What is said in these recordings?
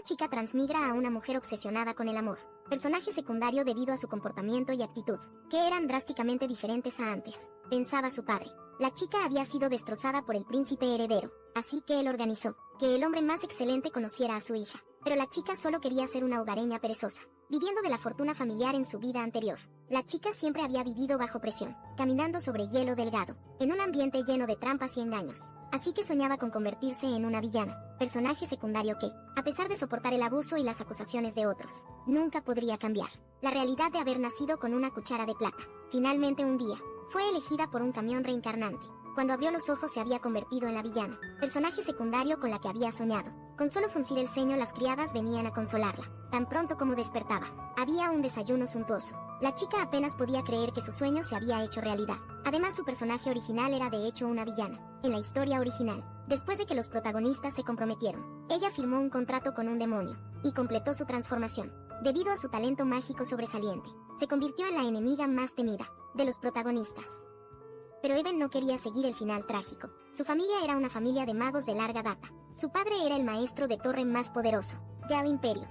Una chica transmigra a una mujer obsesionada con el amor. Personaje secundario debido a su comportamiento y actitud, que eran drásticamente diferentes a antes, pensaba su padre. La chica había sido destrozada por el príncipe heredero, así que él organizó que el hombre más excelente conociera a su hija. Pero la chica solo quería ser una hogareña perezosa, viviendo de la fortuna familiar en su vida anterior. La chica siempre había vivido bajo presión, caminando sobre hielo delgado, en un ambiente lleno de trampas y engaños. Así que soñaba con convertirse en una villana, personaje secundario que, a pesar de soportar el abuso y las acusaciones de otros, nunca podría cambiar la realidad de haber nacido con una cuchara de plata. Finalmente un día, fue elegida por un camión reencarnante. Cuando abrió los ojos se había convertido en la villana, personaje secundario con la que había soñado. Con solo fruncir el ceño las criadas venían a consolarla. Tan pronto como despertaba, había un desayuno suntuoso. La chica apenas podía creer que su sueño se había hecho realidad. Además su personaje original era de hecho una villana. En la historia original, después de que los protagonistas se comprometieron, ella firmó un contrato con un demonio, y completó su transformación. Debido a su talento mágico sobresaliente, se convirtió en la enemiga más temida de los protagonistas. Pero Even no quería seguir el final trágico. Su familia era una familia de magos de larga data. Su padre era el maestro de torre más poderoso, del Imperio,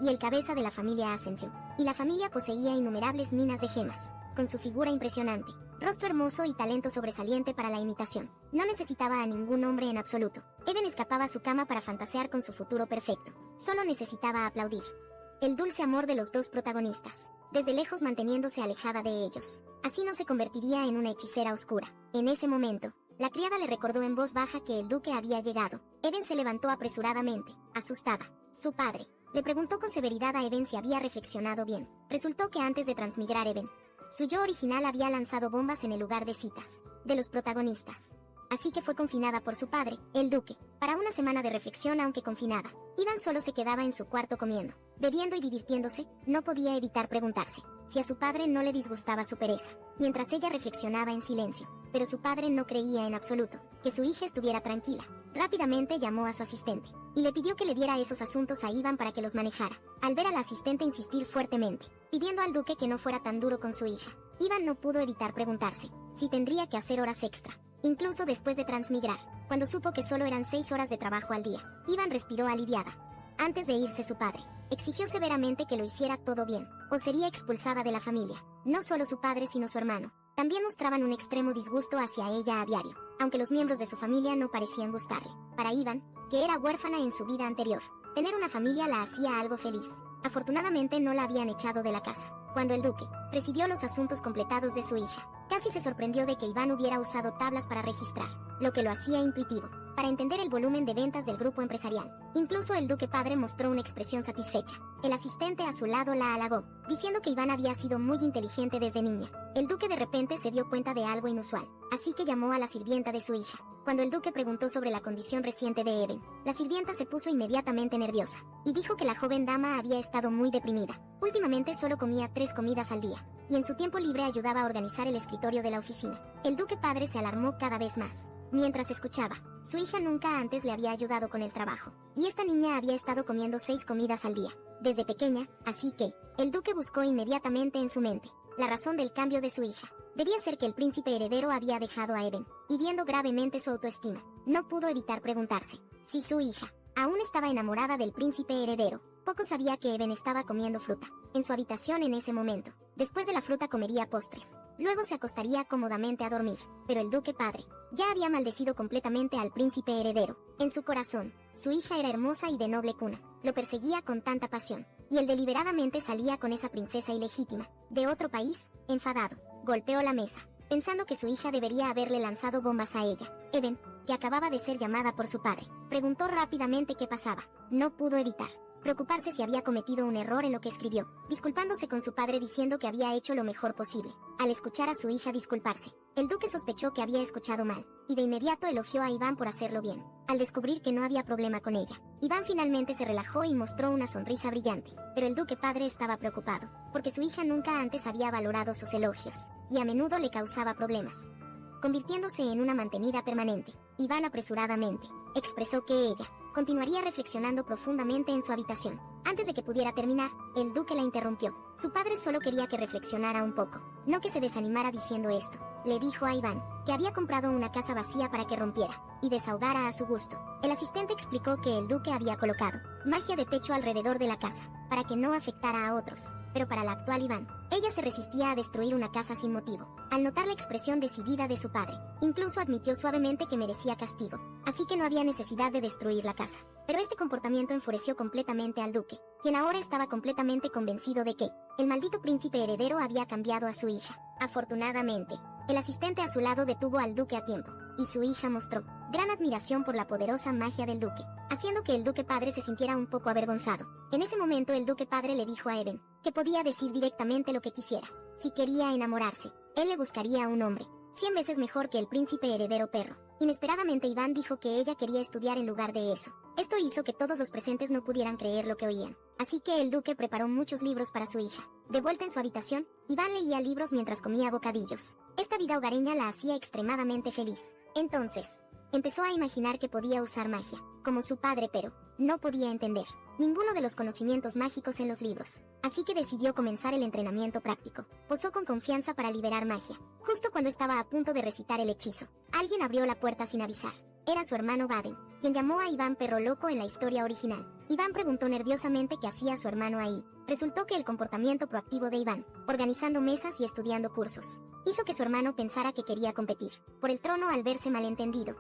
y el cabeza de la familia Ascension. Y la familia poseía innumerables minas de gemas. Con su figura impresionante, rostro hermoso y talento sobresaliente para la imitación, no necesitaba a ningún hombre en absoluto. Even escapaba a su cama para fantasear con su futuro perfecto. Solo necesitaba aplaudir el dulce amor de los dos protagonistas, desde lejos manteniéndose alejada de ellos. Así no se convertiría en una hechicera oscura. En ese momento, la criada le recordó en voz baja que el duque había llegado. Even se levantó apresuradamente, asustada. Su padre le preguntó con severidad a Even si había reflexionado bien. Resultó que antes de transmigrar Even, su yo original había lanzado bombas en el lugar de citas de los protagonistas. Así que fue confinada por su padre, el duque, para una semana de reflexión aunque confinada. Ivan solo se quedaba en su cuarto comiendo, bebiendo y divirtiéndose. No podía evitar preguntarse si a su padre no le disgustaba su pereza, mientras ella reflexionaba en silencio. Pero su padre no creía en absoluto que su hija estuviera tranquila. Rápidamente llamó a su asistente y le pidió que le diera esos asuntos a Ivan para que los manejara. Al ver a la asistente insistir fuertemente, pidiendo al duque que no fuera tan duro con su hija, Ivan no pudo evitar preguntarse si tendría que hacer horas extra. Incluso después de transmigrar, cuando supo que solo eran 6 horas de trabajo al día, Ivan respiró aliviada. Antes de irse su padre exigió severamente que lo hiciera todo bien, o sería expulsada de la familia. No solo su padre sino su hermano también mostraban un extremo disgusto hacia ella a diario, aunque los miembros de su familia no parecían gustarle. Para Ivan, que era huérfana en su vida anterior, tener una familia la hacía algo feliz. Afortunadamente no la habían echado de la casa. Cuando el duque recibió los asuntos completados de su hija, casi se sorprendió de que Iván hubiera usado tablas para registrar, lo que lo hacía intuitivo, para entender el volumen de ventas del grupo empresarial. Incluso el duque padre mostró una expresión satisfecha. El asistente a su lado la halagó, diciendo que Iván había sido muy inteligente desde niña. El duque de repente se dio cuenta de algo inusual, así que llamó a la sirvienta de su hija. Cuando el duque preguntó sobre la condición reciente de Even, la sirvienta se puso inmediatamente nerviosa, y dijo que la joven dama había estado muy deprimida. Últimamente solo comía 3 comidas al día, y en su tiempo libre ayudaba a organizar el escritorio de la oficina. El duque padre se alarmó cada vez más. Mientras escuchaba, su hija nunca antes le había ayudado con el trabajo, y esta niña había estado comiendo 6 comidas al día, desde pequeña, así que, el duque buscó inmediatamente en su mente la razón del cambio de su hija. Debía ser que el príncipe heredero había dejado a Even, hiriendo gravemente su autoestima. No pudo evitar preguntarse si su hija aún estaba enamorada del príncipe heredero. Poco sabía que Even estaba comiendo fruta en su habitación en ese momento. Después de la fruta comería postres. Luego se acostaría cómodamente a dormir. Pero el duque padre ya había maldecido completamente al príncipe heredero. En su corazón, su hija era hermosa y de noble cuna. Lo perseguía con tanta pasión. Y él deliberadamente salía con esa princesa ilegítima de otro país. Enfadado, golpeó la mesa, pensando que su hija debería haberle lanzado bombas a ella. Even, que acababa de ser llamada por su padre, preguntó rápidamente qué pasaba. No pudo evitar preocuparse si había cometido un error en lo que escribió, disculpándose con su padre diciendo que había hecho lo mejor posible. Al escuchar a su hija disculparse, el duque sospechó que había escuchado mal, y de inmediato elogió a Iván por hacerlo bien. Al descubrir que no había problema con ella, Iván finalmente se relajó y mostró una sonrisa brillante, pero el duque padre estaba preocupado, porque su hija nunca antes había valorado sus elogios, y a menudo le causaba problemas. Convirtiéndose en una mantenida permanente, Iván apresuradamente expresó que ella continuaría reflexionando profundamente en su habitación. Antes de que pudiera terminar, el duque la interrumpió. Su padre solo quería que reflexionara un poco, no que se desanimara diciendo esto. le dijo a Iván, que había comprado una casa vacía para que rompiera y desahogara a su gusto. El asistente explicó que el duque había colocado magia de techo alrededor de la casa, para que no afectara a otros, pero para la actual Iván, ella se resistía a destruir una casa sin motivo, al notar la expresión decidida de su padre. Incluso admitió suavemente que merecía castigo, así que no había necesidad de destruir la casa. Pero este comportamiento enfureció completamente al duque, quien ahora estaba completamente convencido de que el maldito príncipe heredero había cambiado a su hija. Afortunadamente, el asistente a su lado detuvo al duque a tiempo, y su hija mostró gran admiración por la poderosa magia del duque, haciendo que el duque padre se sintiera un poco avergonzado. En ese momento el duque padre le dijo a Eben que podía decir directamente lo que quisiera. Si quería enamorarse, él le buscaría a un hombre 100 veces mejor que el príncipe heredero perro. Inesperadamente Iván dijo que ella quería estudiar en lugar de eso. Esto hizo que todos los presentes no pudieran creer lo que oían. Así que el duque preparó muchos libros para su hija. De vuelta en su habitación, Iván leía libros mientras comía bocadillos. Esta vida hogareña la hacía extremadamente feliz. Entonces, empezó a imaginar que podía usar magia, como su padre, pero no podía entender ninguno de los conocimientos mágicos en los libros. Así que decidió comenzar el entrenamiento práctico. Posó con confianza para liberar magia. Justo cuando estaba a punto de recitar el hechizo, alguien abrió la puerta sin avisar. Era su hermano Baden, quien llamó a Iván perro loco en la historia original. Iván preguntó nerviosamente qué hacía su hermano ahí. Resultó que el comportamiento proactivo de Iván, organizando mesas y estudiando cursos, hizo que su hermano pensara que quería competir por el trono al verse malentendido.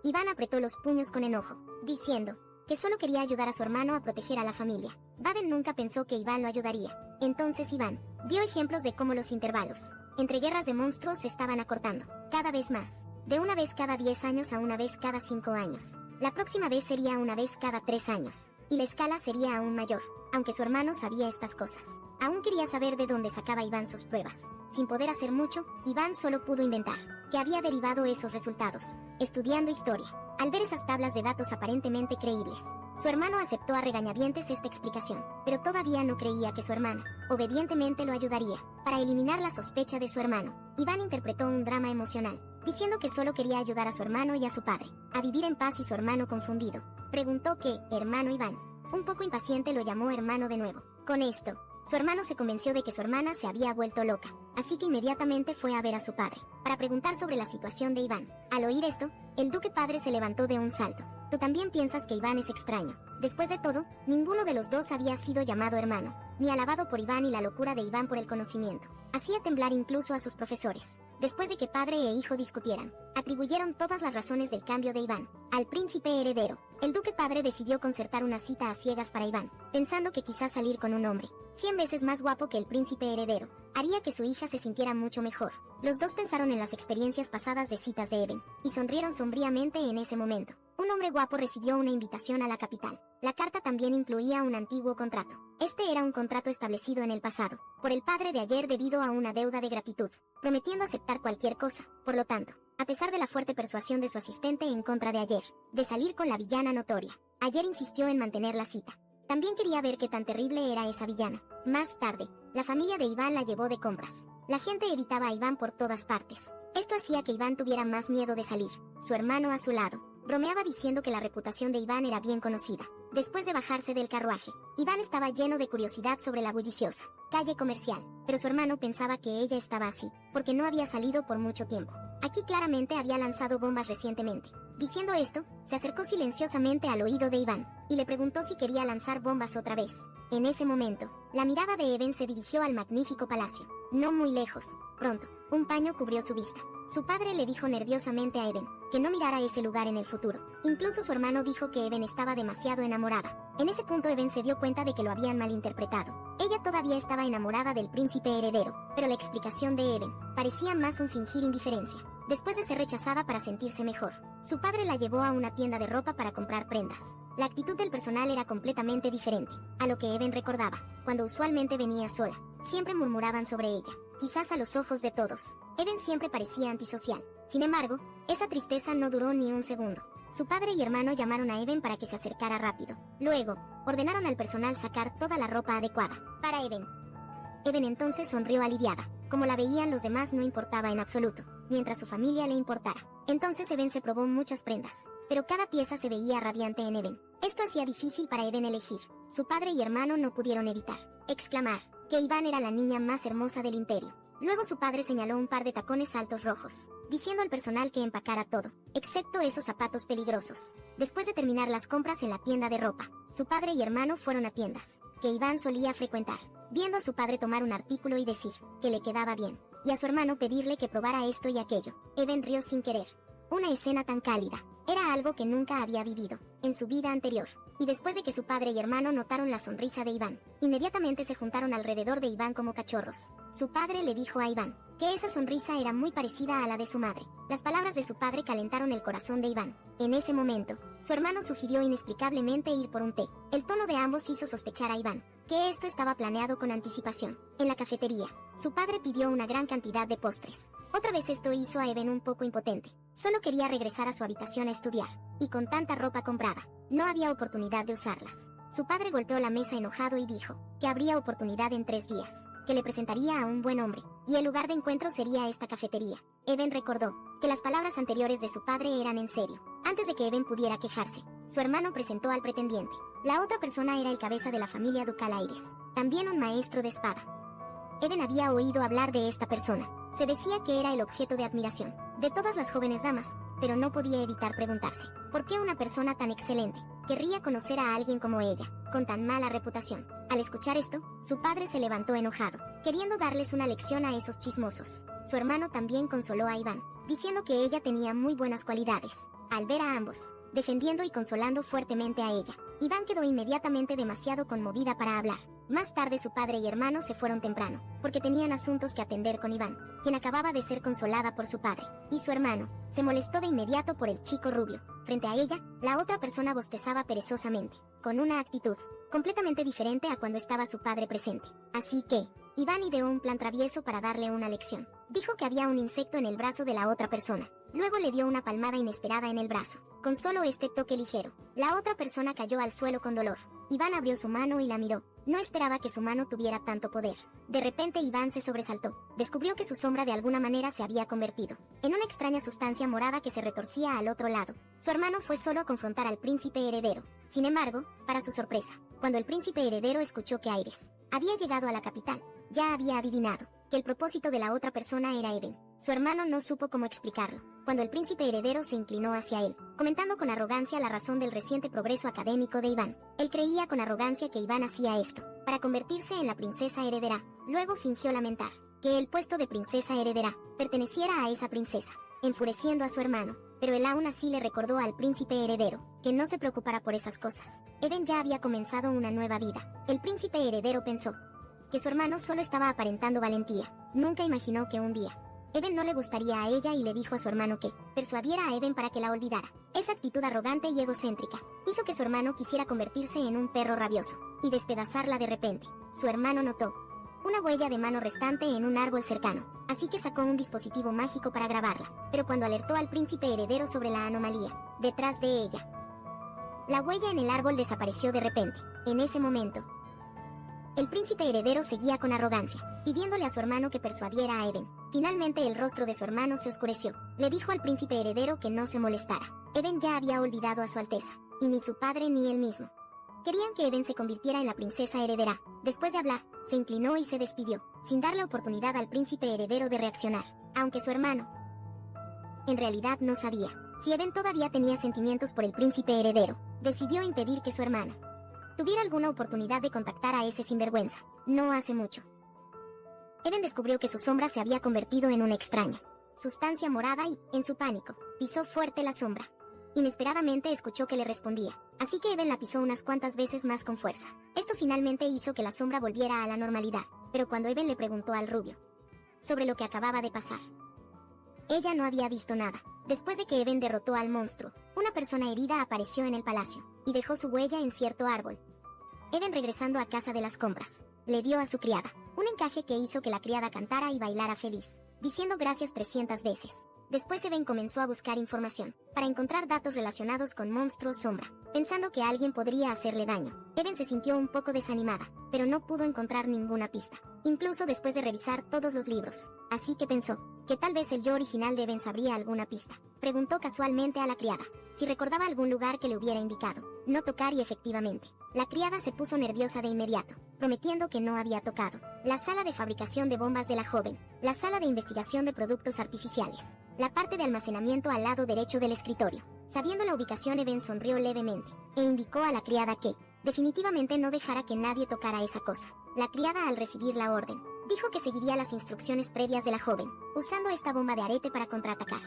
Iván apretó los puños con enojo, diciendo que solo quería ayudar a su hermano a proteger a la familia. Baden nunca pensó que Iván lo ayudaría. Entonces Iván dio ejemplos de cómo los intervalos entre guerras de monstruos se estaban acortando cada vez más, de una vez cada 10 años a una vez cada 5 años. La próxima vez sería una vez cada 3 años, y la escala sería aún mayor. Aunque su hermano sabía estas cosas, aún quería saber de dónde sacaba Iván sus pruebas. Sin poder hacer mucho, Iván solo pudo inventar que había derivado esos resultados, estudiando historia. Al ver esas tablas de datos aparentemente creíbles, su hermano aceptó a regañadientes esta explicación, pero todavía no creía que su hermana, obedientemente lo ayudaría. Para eliminar la sospecha de su hermano, Iván interpretó un drama emocional, diciendo que solo quería ayudar a su hermano y a su padre a vivir en paz, y su hermano, confundido, preguntó qué, hermano Iván. Un poco impaciente lo llamó hermano de nuevo. Con esto, su hermano se convenció de que su hermana se había vuelto loca, así que inmediatamente fue a ver a su padre, para preguntar sobre la situación de Iván. Al oír esto, el duque padre se levantó de un salto. Tú también piensas que Iván es extraño. Después de todo, ninguno de los dos había sido llamado hermano, ni alabado por Iván, y la locura de Iván por el conocimiento hacía temblar incluso a sus profesores. Después de que padre e hijo discutieran, atribuyeron todas las razones del cambio de Iván al príncipe heredero. El duque padre decidió concertar una cita a ciegas para Iván, pensando que quizás salir con un hombre 100 veces más guapo que el príncipe heredero haría que su hija se sintiera mucho mejor. Los dos pensaron en las experiencias pasadas de citas de Eben, y sonrieron sombríamente en ese momento. Un hombre guapo recibió una invitación a la capital. La carta también incluía un antiguo contrato. Este era un contrato establecido en el pasado por el padre de Ayer debido a una deuda de gratitud, prometiendo aceptar cualquier cosa. Por lo tanto, a pesar de la fuerte persuasión de su asistente en contra de Ayer de salir con la villana notoria, Ayer insistió en mantener la cita. También quería ver qué tan terrible era esa villana. Más tarde, la familia de Iván la llevó de compras. La gente evitaba a Iván por todas partes. Esto hacía que Iván tuviera más miedo de salir. Su hermano a su lado bromeaba diciendo que la reputación de Iván era bien conocida. Después de bajarse del carruaje, Iván estaba lleno de curiosidad sobre la bulliciosa calle comercial, pero su hermano pensaba que ella estaba así porque no había salido por mucho tiempo. Aquí claramente había lanzado bombas recientemente. Diciendo esto, se acercó silenciosamente al oído de Iván y le preguntó si quería lanzar bombas otra vez. En ese momento, la mirada de Eben se dirigió al magnífico palacio. No muy lejos. Pronto, un paño cubrió su vista. Su padre le dijo nerviosamente a Eben que no mirara ese lugar en el futuro. Incluso su hermano dijo que Eben estaba demasiado enamorada. En ese punto Eben se dio cuenta de que lo habían malinterpretado. Ella todavía estaba enamorada del príncipe heredero, pero la explicación de Eben parecía más un fingir indiferencia. Después de ser rechazada para sentirse mejor, su padre la llevó a una tienda de ropa para comprar prendas. La actitud del personal era completamente diferente a lo que Eben recordaba. Cuando usualmente venía sola, siempre murmuraban sobre ella, quizás a los ojos de todos. Eben siempre parecía antisocial. Sin embargo, esa tristeza no duró ni un segundo. Su padre y hermano llamaron a Eben para que se acercara rápido. Luego, ordenaron al personal sacar toda la ropa adecuada para Eben. Eben entonces sonrió aliviada. Como la veían los demás no importaba en absoluto, mientras su familia le importara. Entonces Eben se probó muchas prendas, pero cada pieza se veía radiante en Eben. Esto hacía difícil para Eben elegir. Su padre y hermano no pudieron evitar exclamar que Iván era la niña más hermosa del imperio. Luego su padre señaló un par de tacones altos rojos, diciendo al personal que empacara todo, excepto esos zapatos peligrosos. Después de terminar las compras en la tienda de ropa, su padre y hermano fueron a tiendas que Iván solía frecuentar, viendo a su padre tomar un artículo y decir que le quedaba bien, y a su hermano pedirle que probara esto y aquello. Evan rió sin querer. Una escena tan cálida. Era algo que nunca había vivido en su vida anterior. Y después de que su padre y hermano notaron la sonrisa de Iván, inmediatamente se juntaron alrededor de Iván como cachorros. Su padre le dijo a Iván que esa sonrisa era muy parecida a la de su madre. Las palabras de su padre calentaron el corazón de Iván. En ese momento, su hermano sugirió inexplicablemente ir por un té. El tono de ambos hizo sospechar a Iván que esto estaba planeado con anticipación. En la cafetería, su padre pidió una gran cantidad de postres. Otra vez esto hizo a Evan un poco impotente. Solo quería regresar a su habitación a estudiar, y con tanta ropa comprada, no había oportunidad de usarlas. Su padre golpeó la mesa enojado y dijo que habría oportunidad en 3 días, que le presentaría a un buen hombre, y el lugar de encuentro sería esta cafetería. Evan recordó que las palabras anteriores de su padre eran en serio. Antes de que Evan pudiera quejarse, su hermano presentó al pretendiente. La otra persona era el cabeza de la familia ducal Aires, también un maestro de espada. Evan había oído hablar de esta persona. Se decía que era el objeto de admiración de todas las jóvenes damas, pero no podía evitar preguntarse, ¿por qué una persona tan excelente querría conocer a alguien como ella, con tan mala reputación? Al escuchar esto, su padre se levantó enojado, queriendo darles una lección a esos chismosos. Su hermano también consoló a Iván, diciendo que ella tenía muy buenas cualidades. Al ver a ambos defendiendo y consolando fuertemente a ella, Iván quedó inmediatamente demasiado conmovida para hablar. Más tarde su padre y hermano se fueron temprano, porque tenían asuntos que atender con Iván, quien acababa de ser consolada por su padre, y su hermano se molestó de inmediato por el chico rubio. Frente a ella, la otra persona bostezaba perezosamente, con una actitud completamente diferente a cuando estaba su padre presente. Así que, Iván ideó un plan travieso para darle una lección. Dijo que había un insecto en el brazo de la otra persona. Luego le dio una palmada inesperada en el brazo. Con solo este toque ligero, la otra persona cayó al suelo con dolor. Iván abrió su mano y la miró. No esperaba que su mano tuviera tanto poder. De repente Iván se sobresaltó. Descubrió que su sombra de alguna manera se había convertido en una extraña sustancia morada que se retorcía al otro lado. Su hermano fue solo a confrontar al príncipe heredero. Sin embargo, para su sorpresa, cuando el príncipe heredero escuchó que Aires había llegado a la capital, ya había adivinado que el propósito de la otra persona era Evan. Su hermano no supo cómo explicarlo, cuando el príncipe heredero se inclinó hacia él, comentando con arrogancia la razón del reciente progreso académico de Iván. Él creía con arrogancia que Iván hacía esto para convertirse en la princesa heredera. Luego fingió lamentar que el puesto de princesa heredera perteneciera a esa princesa, enfureciendo a su hermano, pero él aún así le recordó al príncipe heredero que no se preocupara por esas cosas. Evan ya había comenzado una nueva vida. El príncipe heredero pensó que su hermano solo estaba aparentando valentía. Nunca imaginó que un día Evan no le gustaría a ella y le dijo a su hermano que persuadiera a Evan para que la olvidara. Esa actitud arrogante y egocéntrica hizo que su hermano quisiera convertirse en un perro rabioso y despedazarla de repente. Su hermano notó una huella de mano restante en un árbol cercano, así que sacó un dispositivo mágico para grabarla, pero cuando alertó al príncipe heredero sobre la anomalía detrás de ella, la huella en el árbol desapareció de repente. En ese momento, el príncipe heredero seguía con arrogancia, pidiéndole a su hermano que persuadiera a Evan. Finalmente el rostro de su hermano se oscureció. Le dijo al príncipe heredero que no se molestara. Evan ya había olvidado a su alteza, y ni su padre ni él mismo querían que Evan se convirtiera en la princesa heredera. Después de hablar, se inclinó y se despidió, sin darle oportunidad al príncipe heredero de reaccionar, aunque su hermano en realidad no sabía si Evan todavía tenía sentimientos por el príncipe heredero. Decidió impedir que su hermana tuviera alguna oportunidad de contactar a ese sinvergüenza. No hace mucho, Evan descubrió que su sombra se había convertido en una extraña sustancia morada y, en su pánico, pisó fuerte la sombra. Inesperadamente escuchó que le respondía, así que Evan la pisó unas cuantas veces más con fuerza. Esto finalmente hizo que la sombra volviera a la normalidad, pero cuando Evan le preguntó al rubio sobre lo que acababa de pasar, ella no había visto nada. Después de que Evan derrotó al monstruo, una persona herida apareció en el palacio y dejó su huella en cierto árbol. Evan, regresando a casa de las compras, le dio a su criada un encaje que hizo que la criada cantara y bailara feliz, diciendo gracias 300 veces. Después Evan comenzó a buscar información para encontrar datos relacionados con monstruos sombra, pensando que alguien podría hacerle daño. Evan se sintió un poco desanimada, pero no pudo encontrar ninguna pista, incluso después de revisar todos los libros. Así que pensó que tal vez el yo original de Evan sabría alguna pista. Preguntó casualmente a la criada si recordaba algún lugar que le hubiera indicado no tocar y efectivamente, La criada se puso nerviosa de inmediato, prometiendo que no había tocado la sala de fabricación de bombas de la joven, la sala de investigación de productos artificiales, la parte de almacenamiento al lado derecho del escritorio. Sabiendo la ubicación, Evan sonrió levemente e indicó a la criada que, definitivamente, no dejara que nadie tocara esa cosa. La criada, al recibir la orden, dijo que seguiría las instrucciones previas de la joven, usando esta bomba de arete para contraatacar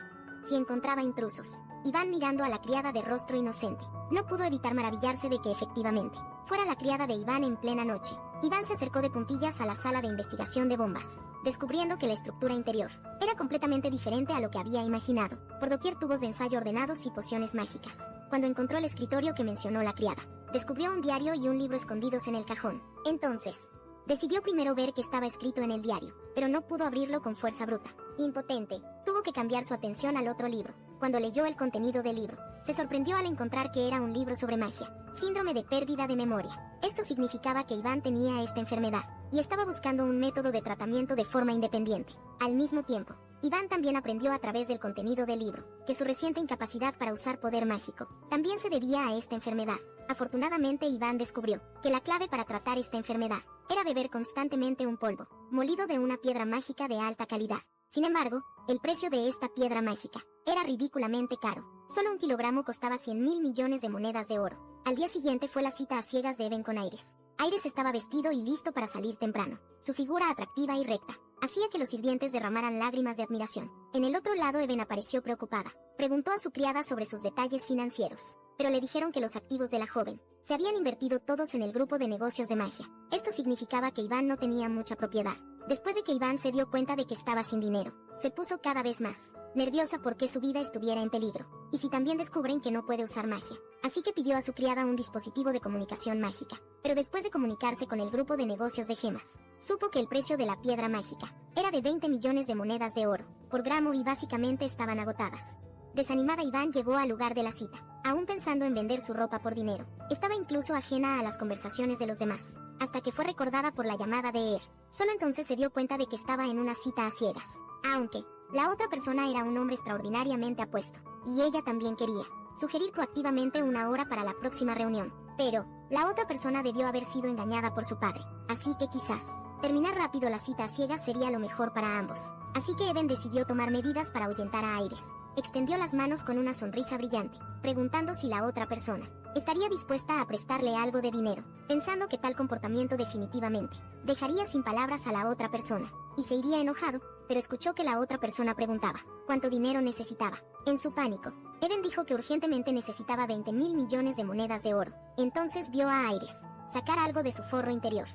si encontraba intrusos. Iván, mirando a la criada de rostro inocente, no pudo evitar maravillarse de que efectivamente fuera la criada de Iván en plena noche. Iván se acercó de puntillas a la sala de investigación de bombas, descubriendo que la estructura interior era completamente diferente a lo que había imaginado. Por doquier tubos de ensayo ordenados y pociones mágicas. Cuando encontró el escritorio que mencionó la criada, descubrió un diario y un libro escondidos en el cajón. Entonces, decidió primero ver qué estaba escrito en el diario, pero no pudo abrirlo con fuerza bruta. Impotente, tuvo que cambiar su atención al otro libro. Cuando leyó el contenido del libro, se sorprendió al encontrar que era un libro sobre magia, síndrome de pérdida de memoria. Esto significaba que Iván tenía esta enfermedad, y estaba buscando un método de tratamiento de forma independiente. Al mismo tiempo, Iván también aprendió a través del contenido del libro, que su reciente incapacidad para usar poder mágico también se debía a esta enfermedad. Afortunadamente, Iván descubrió que la clave para tratar esta enfermedad era beber constantemente un polvo molido de una piedra mágica de alta calidad. Sin embargo, el precio de esta piedra mágica era ridículamente caro. Solo 1 kilogramo costaba 100.000 millones de monedas de oro. Al día siguiente fue la cita a ciegas de Evan con Iris. Iris estaba vestido y listo para salir temprano. Su figura atractiva y recta hacía que los sirvientes derramaran lágrimas de admiración. En el otro lado, Evan apareció preocupada. Preguntó a su criada sobre sus detalles financieros, pero le dijeron que los activos de la joven se habían invertido todos en el grupo de negocios de magia. Esto significaba que Iván no tenía mucha propiedad. Después de que Iván se dio cuenta de que estaba sin dinero, se puso cada vez más nerviosa porque su vida estuviera en peligro, y si también descubren que no puede usar magia. Así que pidió a su criada un dispositivo de comunicación mágica. Pero después de comunicarse con el grupo de negocios de gemas, supo que el precio de la piedra mágica era de 20 millones de monedas de oro por gramo y básicamente estaban agotadas. Desanimada, Iván llegó al lugar de la cita, aún pensando en vender su ropa por dinero. Estaba incluso ajena a las conversaciones de los demás, hasta que fue recordada por la llamada de Er. Solo entonces se dio cuenta de que estaba en una cita a ciegas. Aunque la otra persona era un hombre extraordinariamente apuesto, y ella también quería sugerir proactivamente una hora para la próxima reunión. Pero la otra persona debió haber sido engañada por su padre, así que quizás terminar rápido la cita a ciegas sería lo mejor para ambos. Así que Evan decidió tomar medidas para ahuyentar a Iris. Extendió las manos con una sonrisa brillante, preguntando si la otra persona estaría dispuesta a prestarle algo de dinero, pensando que tal comportamiento definitivamente dejaría sin palabras a la otra persona, y se iría enojado, pero escuchó que la otra persona preguntaba cuánto dinero necesitaba. En su pánico, Evan dijo que urgentemente necesitaba 20.000 millones de monedas de oro. Entonces vio a Iris sacar algo de su forro interior.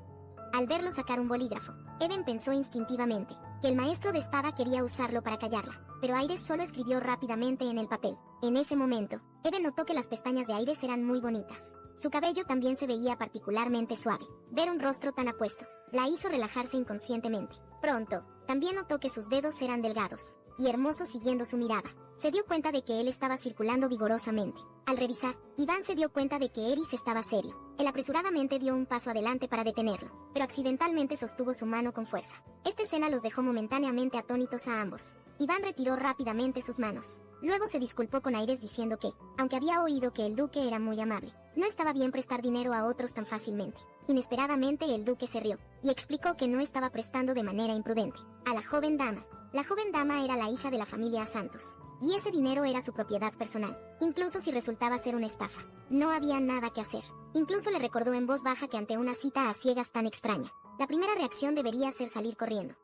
Al verlo sacar un bolígrafo, Evan pensó instintivamente que el maestro de espada quería usarlo para callarla, pero Iris solo escribió rápidamente en el papel. En ese momento, Evan notó que las pestañas de Iris eran muy bonitas. Su cabello también se veía particularmente suave. Ver un rostro tan apuesto la hizo relajarse inconscientemente. Pronto, también notó que sus dedos eran delgados y hermosos. Siguiendo su mirada, se dio cuenta de que él estaba circulando vigorosamente. Al revisar, Iván se dio cuenta de que Eris estaba serio. Él apresuradamente dio un paso adelante para detenerlo, pero accidentalmente sostuvo su mano con fuerza. Esta escena los dejó momentáneamente atónitos a ambos. Iván retiró rápidamente sus manos. Luego se disculpó con Iris diciendo que, aunque había oído que el duque era muy amable, no estaba bien prestar dinero a otros tan fácilmente. Inesperadamente el duque se rió y explicó que no estaba prestando de manera imprudente a la joven dama. La joven dama era la hija de la familia Santos, y ese dinero era su propiedad personal, incluso si resultaba ser una estafa. No había nada que hacer. Incluso le recordó en voz baja que ante una cita a ciegas tan extraña, la primera reacción debería ser salir corriendo.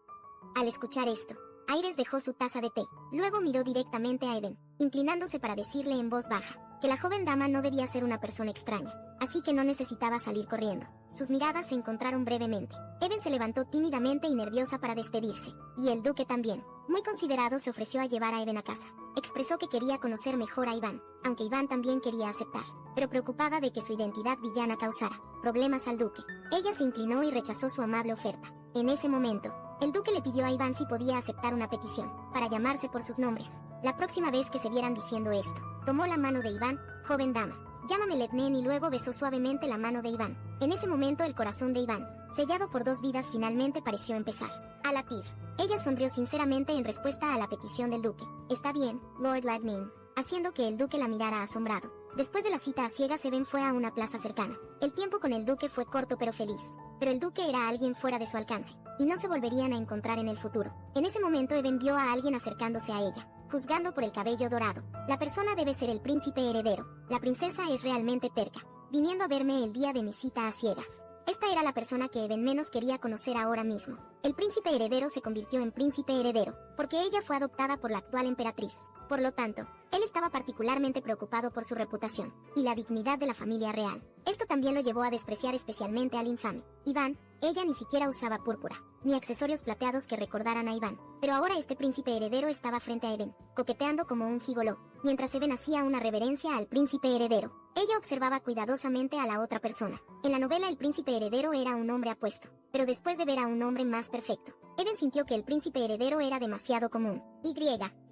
Al escuchar esto, Iris dejó su taza de té, luego miró directamente a Evan, inclinándose para decirle en voz baja que la joven dama no debía ser una persona extraña, así que no necesitaba salir corriendo. Sus miradas se encontraron brevemente. Evan se levantó tímidamente y nerviosa para despedirse, y el duque también. Muy considerado, se ofreció a llevar a Evan a casa. Expresó que quería conocer mejor a Iván, aunque Iván también quería aceptar, pero preocupada de que su identidad villana causara problemas al duque. Ella se inclinó y rechazó su amable oferta. En ese momento, el duque le pidió a Iván si podía aceptar una petición para llamarse por sus nombres. La próxima vez que se vieran diciendo esto, tomó la mano de Iván. Joven dama, llámame Letnen, y luego besó suavemente la mano de Iván. En ese momento el corazón de Iván, sellado por 2 vidas, finalmente pareció empezar a latir. Ella sonrió sinceramente en respuesta a la petición del duque. Está bien, Lord Letnen, haciendo que el duque la mirara asombrado. Después de la cita a ciegas, Even fue a una plaza cercana. El tiempo con el duque fue corto pero feliz. Pero el duque era alguien fuera de su alcance, y no se volverían a encontrar en el futuro. En ese momento Even vio a alguien acercándose a ella, juzgando por el cabello dorado. La persona debe ser el príncipe heredero. La princesa es realmente terca, viniendo a verme el día de mi cita a ciegas. Esta era la persona que Even menos quería conocer ahora mismo. El príncipe heredero se convirtió en príncipe heredero, porque ella fue adoptada por la actual emperatriz. Por lo tanto, él estaba particularmente preocupado por su reputación y la dignidad de la familia real. Esto también lo llevó a despreciar especialmente al infame Iván. Ella ni siquiera usaba púrpura, ni accesorios plateados que recordaran a Iván. Pero ahora este príncipe heredero estaba frente a Even, coqueteando como un gigoló, mientras Even hacía una reverencia al príncipe heredero. Ella observaba cuidadosamente a la otra persona. En la novela el príncipe heredero era un hombre apuesto, pero después de ver a un hombre más perfecto, Even sintió que el príncipe heredero era demasiado común.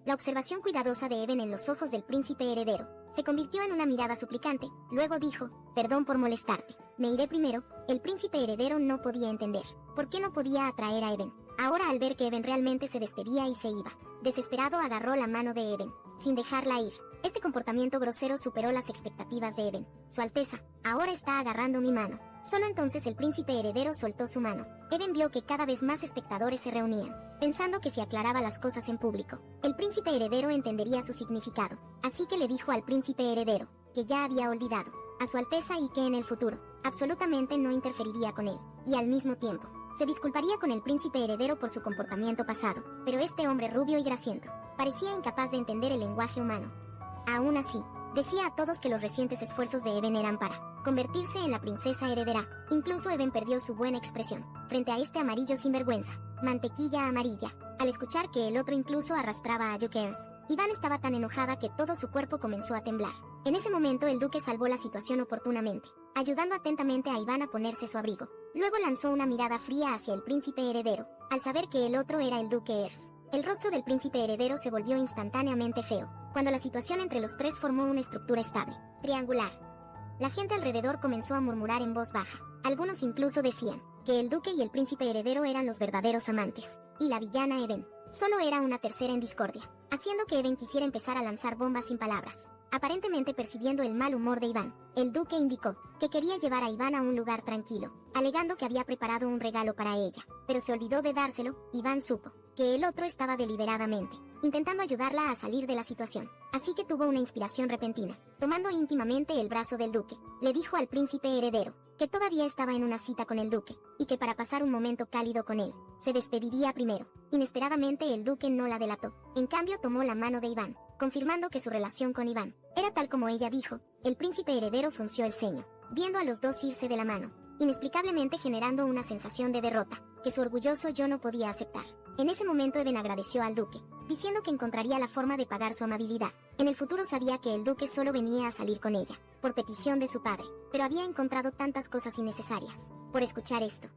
La observación cuidadosa de Even en los ojos del príncipe heredero se convirtió en una mirada suplicante. Luego dijo: perdón por molestarte. Me iré primero. El príncipe heredero no podía entender por qué no podía atraer a Even. Ahora, al ver que Even realmente se despedía y se iba, desesperado agarró la mano de Even, sin dejarla ir. Este comportamiento grosero superó las expectativas de Even. Su Alteza, ahora está agarrando mi mano. Solo entonces el príncipe heredero soltó su mano. Even vio que cada vez más espectadores se reunían, pensando que si aclaraba las cosas en público, el príncipe heredero entendería su significado. Así que le dijo al príncipe heredero que ya había olvidado a su Alteza y que en el futuro absolutamente no interferiría con él, y al mismo tiempo se disculparía con el príncipe heredero por su comportamiento pasado. Pero este hombre rubio y grasiento parecía incapaz de entender el lenguaje humano. Aún así, decía a todos que los recientes esfuerzos de Even eran para convertirse en la princesa heredera. Incluso Even perdió su buena expresión frente a este amarillo sinvergüenza, mantequilla amarilla, al escuchar que el otro incluso arrastraba a Jokers. Iván estaba tan enojada que todo su cuerpo comenzó a temblar. En ese momento el duque salvó la situación oportunamente, ayudando atentamente a Iván a ponerse su abrigo. Luego lanzó una mirada fría hacia el príncipe heredero, al saber que el otro era el duque Ers. El rostro del príncipe heredero se volvió instantáneamente feo, cuando la situación entre los tres formó una estructura estable, triangular. La gente alrededor comenzó a murmurar en voz baja. Algunos incluso decían que el duque y el príncipe heredero eran los verdaderos amantes, y la villana Even solo era una tercera en discordia, haciendo que Even quisiera empezar a lanzar bombas sin palabras. Aparentemente percibiendo el mal humor de Iván, el duque indicó que quería llevar a Iván a un lugar tranquilo, alegando que había preparado un regalo para ella, pero se olvidó de dárselo. Iván supo que el otro estaba deliberadamente intentando ayudarla a salir de la situación, así que tuvo una inspiración repentina. Tomando íntimamente el brazo del duque, le dijo al príncipe heredero que todavía estaba en una cita con el duque, y que para pasar un momento cálido con él, se despediría primero. Inesperadamente el duque no la delató, en cambio tomó la mano de Iván, confirmando que su relación con Iván era tal como ella dijo. El príncipe heredero frunció el ceño, viendo a los dos irse de la mano, inexplicablemente generando una sensación de derrota, que su orgulloso yo no podía aceptar. En ese momento Even agradeció al duque, diciendo que encontraría la forma de pagar su amabilidad. En el futuro sabía que el duque solo venía a salir con ella, por petición de su padre, pero había encontrado tantas cosas innecesarias por escuchar esto.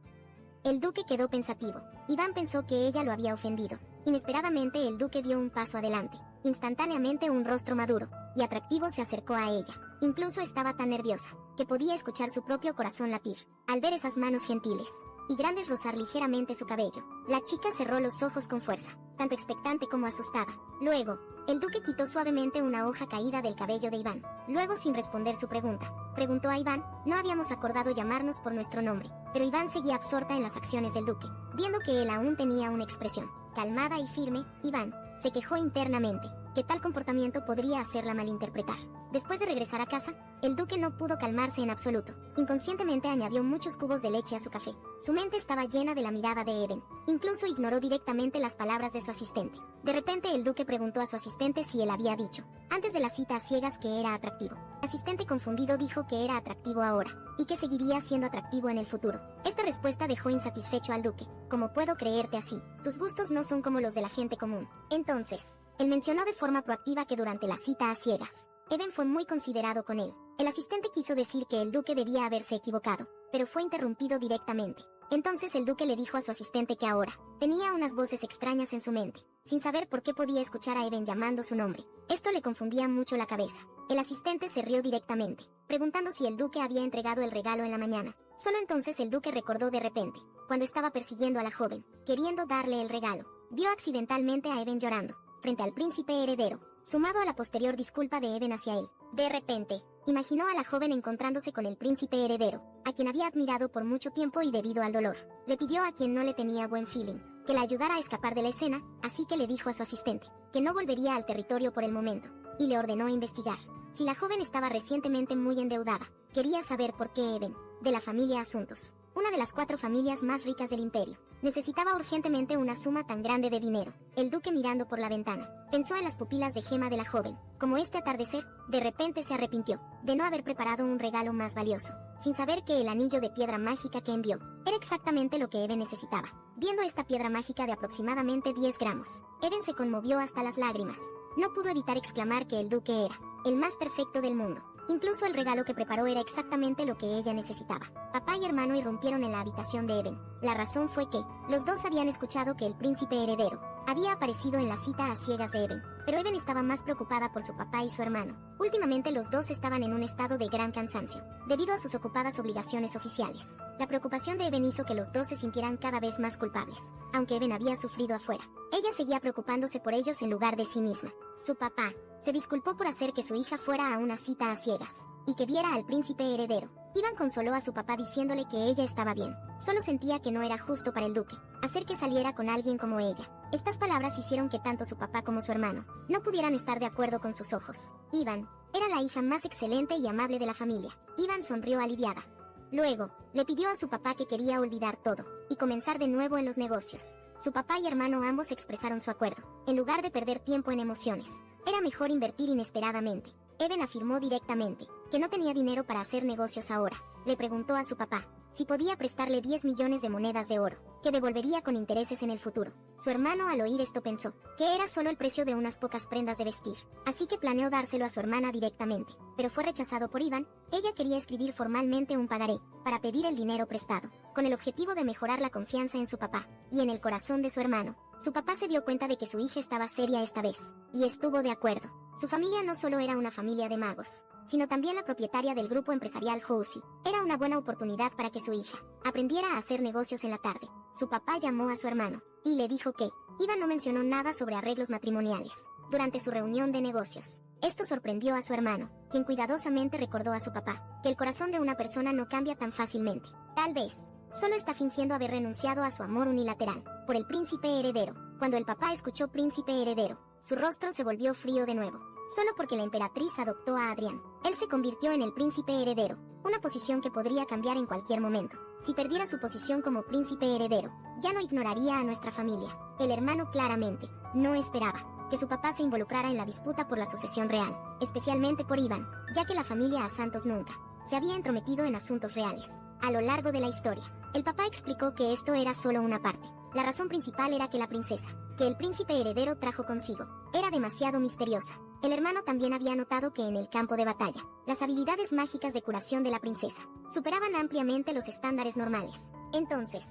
El duque quedó pensativo. Iván pensó que ella lo había ofendido. Inesperadamente el duque dio un paso adelante. Instantáneamente un rostro maduro y atractivo se acercó a ella. Incluso estaba tan nerviosa que podía escuchar su propio corazón latir al ver esas manos gentiles y grandes rozar ligeramente su cabello. La chica cerró los ojos con fuerza, tanto expectante como asustada. Luego, el duque quitó suavemente una hoja caída del cabello de Iván. Luego, sin responder su pregunta, preguntó a Iván: no habíamos acordado llamarnos por nuestro nombre. Pero Iván seguía absorta en las acciones del duque. Viendo que él aún tenía una expresión calmada y firme, Iván se quejó internamente que tal comportamiento podría hacerla malinterpretar. Después de regresar a casa, el duque no pudo calmarse en absoluto. Inconscientemente añadió muchos cubos de leche a su café. Su mente estaba llena de la mirada de Even. Incluso ignoró directamente las palabras de su asistente. De repente el duque preguntó a su asistente si él había dicho antes de la cita a ciegas que era atractivo. El asistente confundido dijo que era atractivo ahora, y que seguiría siendo atractivo en el futuro. Esta respuesta dejó insatisfecho al duque. ¿Cómo puedo creerte así? Tus gustos no son como los de la gente común. Entonces, él mencionó de forma proactiva que durante la cita a ciegas, Even fue muy considerado con él. El asistente quiso decir que el duque debía haberse equivocado, pero fue interrumpido directamente. Entonces el duque le dijo a su asistente que ahora tenía unas voces extrañas en su mente, sin saber por qué podía escuchar a Even llamando su nombre. Esto le confundía mucho la cabeza. El asistente se rió directamente, preguntando si el duque había entregado el regalo en la mañana. Solo entonces el duque recordó de repente, cuando estaba persiguiendo a la joven, queriendo darle el regalo, vio accidentalmente a Even llorando frente al príncipe heredero, sumado a la posterior disculpa de Even hacia él. De repente, Imaginó a la joven encontrándose con el príncipe heredero, a quien había admirado por mucho tiempo y debido al dolor, le pidió a quien no le tenía buen feeling, que la ayudara a escapar de la escena, así que le dijo a su asistente, que no volvería al territorio por el momento, y le ordenó investigar. Si la joven estaba recientemente muy endeudada, quería saber por qué Eben, de la familia Asuntos, una de las 4 familias más ricas del imperio, necesitaba urgentemente una suma tan grande de dinero. El duque, mirando por la ventana, pensó en las pupilas de gema de la joven. Como este atardecer, de repente se arrepintió de no haber preparado un regalo más valioso, sin saber que el anillo de piedra mágica que envió era exactamente lo que Eben necesitaba. Viendo esta piedra mágica de aproximadamente 10 gramos, Eben se conmovió hasta las lágrimas. No pudo evitar exclamar que el duque era el más perfecto del mundo. Incluso el regalo que preparó era exactamente lo que ella necesitaba. Papá y hermano irrumpieron en la habitación de Eben. La razón fue que los dos habían escuchado que el príncipe heredero había aparecido en la cita a ciegas de Eben, pero Eben estaba más preocupada por su papá y su hermano. Últimamente los dos estaban en un estado de gran cansancio, debido a sus ocupadas obligaciones oficiales. La preocupación de Eben hizo que los dos se sintieran cada vez más culpables, aunque Eben había sufrido afuera. Ella seguía preocupándose por ellos en lugar de sí misma. Su papá se disculpó por hacer que su hija fuera a una cita a ciegas, y que viera al príncipe heredero. Ivan consoló a su papá diciéndole que ella estaba bien. Solo sentía que no era justo para el duque hacer que saliera con alguien como ella. Estas palabras hicieron que tanto su papá como su hermano no pudieran estar de acuerdo con sus ojos. Ivan era la hija más excelente y amable de la familia. Ivan sonrió aliviada. Luego, le pidió a su papá que quería olvidar todo y comenzar de nuevo en los negocios. Su papá y hermano ambos expresaron su acuerdo. En lugar de perder tiempo en emociones, era mejor invertir inesperadamente. Eben afirmó directamente que no tenía dinero para hacer negocios ahora. Le preguntó a su papá si podía prestarle 10 millones de monedas de oro, que devolvería con intereses en el futuro. Su hermano, al oír esto, pensó que era solo el precio de unas pocas prendas de vestir, así que planeó dárselo a su hermana directamente, pero fue rechazado por Ivan. Ella quería escribir formalmente un pagaré para pedir el dinero prestado, con el objetivo de mejorar la confianza en su papá y en el corazón de su hermano. Su papá se dio cuenta de que su hija estaba seria esta vez, y estuvo de acuerdo. Su familia no solo era una familia de magos, sino también la propietaria del grupo empresarial Housi. Era una buena oportunidad para que su hija aprendiera a hacer negocios en la tarde. Su papá llamó a su hermano y le dijo que Iván no mencionó nada sobre arreglos matrimoniales durante su reunión de negocios. Esto sorprendió a su hermano, quien cuidadosamente recordó a su papá que el corazón de una persona no cambia tan fácilmente. Tal vez solo está fingiendo haber renunciado a su amor unilateral por el príncipe heredero. Cuando el papá escuchó príncipe heredero, su rostro se volvió frío de nuevo, solo porque la emperatriz adoptó a Adrián. Él se convirtió en el príncipe heredero, una posición que podría cambiar en cualquier momento. Si perdiera su posición como príncipe heredero, ya no ignoraría a nuestra familia. El hermano claramente no esperaba que su papá se involucrara en la disputa por la sucesión real, especialmente por Iván, ya que la familia Asantos nunca se había entrometido en asuntos reales. A lo largo de la historia, el papá explicó que esto era solo una parte. La razón principal era que la princesa que el príncipe heredero trajo consigo era demasiado misteriosa. El hermano también había notado que en el campo de batalla, las habilidades mágicas de curación de la princesa superaban ampliamente los estándares normales. Entonces,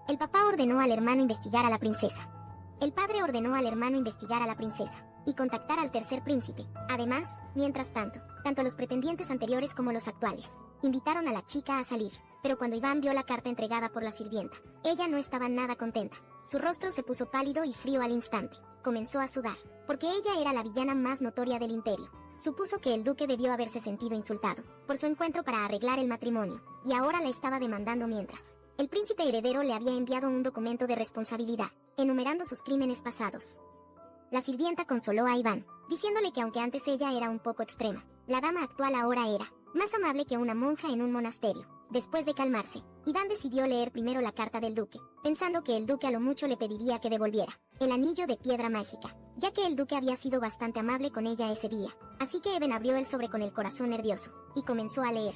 el papá ordenó al hermano investigar a la princesa. El padre ordenó al hermano investigar a la princesa y contactar al tercer príncipe. Además, mientras tanto los pretendientes anteriores como los actuales invitaron a la chica a salir. Pero cuando Iván vio la carta entregada por la sirvienta, ella no estaba nada contenta. Su rostro se puso pálido y frío al instante. Comenzó a sudar, porque ella era la villana más notoria del imperio. Supuso que el duque debió haberse sentido insultado por su encuentro para arreglar el matrimonio, y ahora la estaba demandando mientras el príncipe heredero le había enviado un documento de responsabilidad, enumerando sus crímenes pasados. La sirvienta consoló a Iván, diciéndole que aunque antes ella era un poco extrema, la dama actual ahora era más amable que una monja en un monasterio. Después de calmarse, Iván decidió leer primero la carta del duque, pensando que el duque a lo mucho le pediría que devolviera el anillo de piedra mágica, ya que el duque había sido bastante amable con ella ese día. Así que Eben abrió el sobre con el corazón nervioso y comenzó a leer.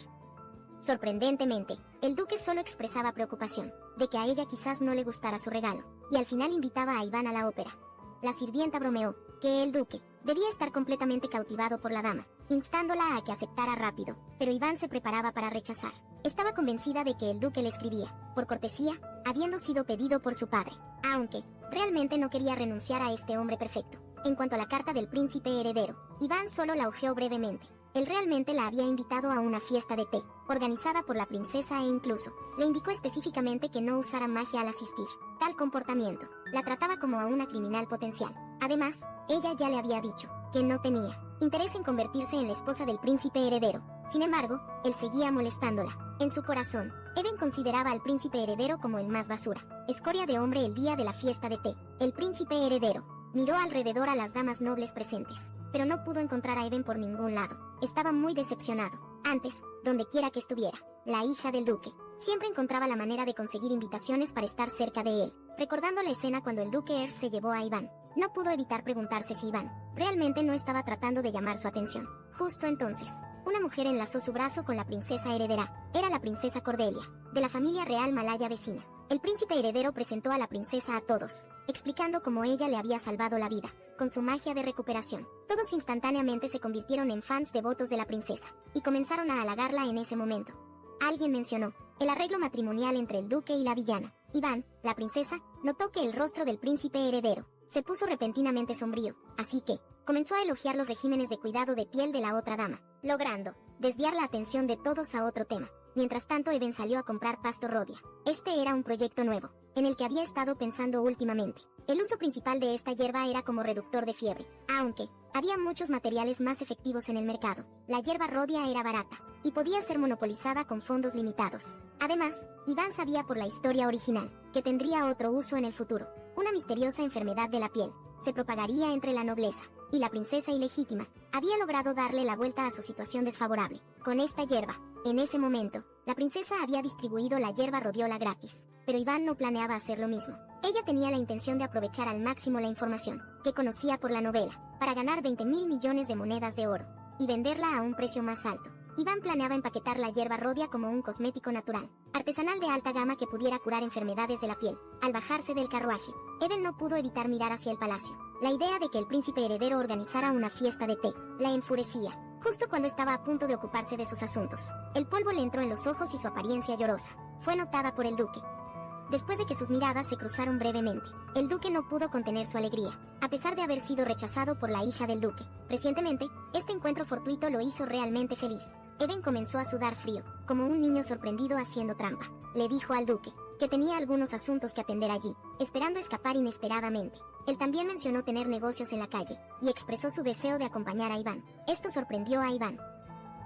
Sorprendentemente, el duque solo expresaba preocupación de que a ella quizás no le gustara su regalo, y al final invitaba a Iván a la ópera. La sirvienta bromeó que el duque debía estar completamente cautivado por la dama, instándola a que aceptara rápido, pero Iván se preparaba para rechazar. Estaba convencida de que el duque le escribía, por cortesía, habiendo sido pedido por su padre, aunque realmente no quería renunciar a este hombre perfecto. En cuanto a la carta del príncipe heredero, Iván solo la hojeó brevemente. Él realmente la había invitado a una fiesta de té, organizada por la princesa, e incluso le indicó específicamente que no usara magia al asistir. Tal comportamiento la trataba como a una criminal potencial. Además, ella ya le había dicho que no tenía interés en convertirse en la esposa del príncipe heredero. Sin embargo, él seguía molestándola. En su corazón, Even consideraba al príncipe heredero como el más basura, escoria de hombre. El día de la fiesta de té, el príncipe heredero miró alrededor a las damas nobles presentes, pero no pudo encontrar a Even por ningún lado. Estaba muy decepcionado. Antes, donde quiera que estuviera, la hija del duque siempre encontraba la manera de conseguir invitaciones para estar cerca de él. Recordando la escena cuando el duque Ers se llevó a Iván, no pudo evitar preguntarse si Iván realmente no estaba tratando de llamar su atención. Justo entonces, una mujer enlazó su brazo con la princesa heredera. Era la princesa Cordelia, de la familia real malaya vecina. El príncipe heredero presentó a la princesa a todos, explicando cómo ella le había salvado la vida, con su magia de recuperación. Todos instantáneamente se convirtieron en fans devotos de la princesa, y comenzaron a halagarla en ese momento. Alguien mencionó el arreglo matrimonial entre el duque y la villana. Iván, la princesa, notó que el rostro del príncipe heredero se puso repentinamente sombrío, así que comenzó a elogiar los regímenes de cuidado de piel de la otra dama, logrando desviar la atención de todos a otro tema. Mientras tanto, Even salió a comprar pasto Rodia. Este era un proyecto nuevo, en el que había estado pensando últimamente. El uso principal de esta hierba era como reductor de fiebre, aunque había muchos materiales más efectivos en el mercado. La hierba Rodia era barata, y podía ser monopolizada con fondos limitados. Además, Iván sabía por la historia original, que tendría otro uso en el futuro. Una misteriosa enfermedad de la piel se propagaría entre la nobleza, y la princesa ilegítima había logrado darle la vuelta a su situación desfavorable. Con esta hierba, en ese momento, la princesa había distribuido la hierba rodiola gratis, pero Iván no planeaba hacer lo mismo. Ella tenía la intención de aprovechar al máximo la información que conocía por la novela, para ganar 20.000 millones de monedas de oro, y venderla a un precio más alto. Iván planeaba empaquetar la hierba rodia como un cosmético natural, artesanal de alta gama que pudiera curar enfermedades de la piel. Al bajarse del carruaje, Even no pudo evitar mirar hacia el palacio. La idea de que el príncipe heredero organizara una fiesta de té la enfurecía. Justo cuando estaba a punto de ocuparse de sus asuntos, el polvo le entró en los ojos y su apariencia llorosa fue notada por el duque. Después de que sus miradas se cruzaron brevemente, el duque no pudo contener su alegría, a pesar de haber sido rechazado por la hija del duque. Recientemente, este encuentro fortuito lo hizo realmente feliz. Even comenzó a sudar frío, como un niño sorprendido haciendo trampa. Le dijo al duque que tenía algunos asuntos que atender allí, esperando escapar inesperadamente. Él también mencionó tener negocios en la calle, y expresó su deseo de acompañar a Iván. Esto sorprendió a Iván.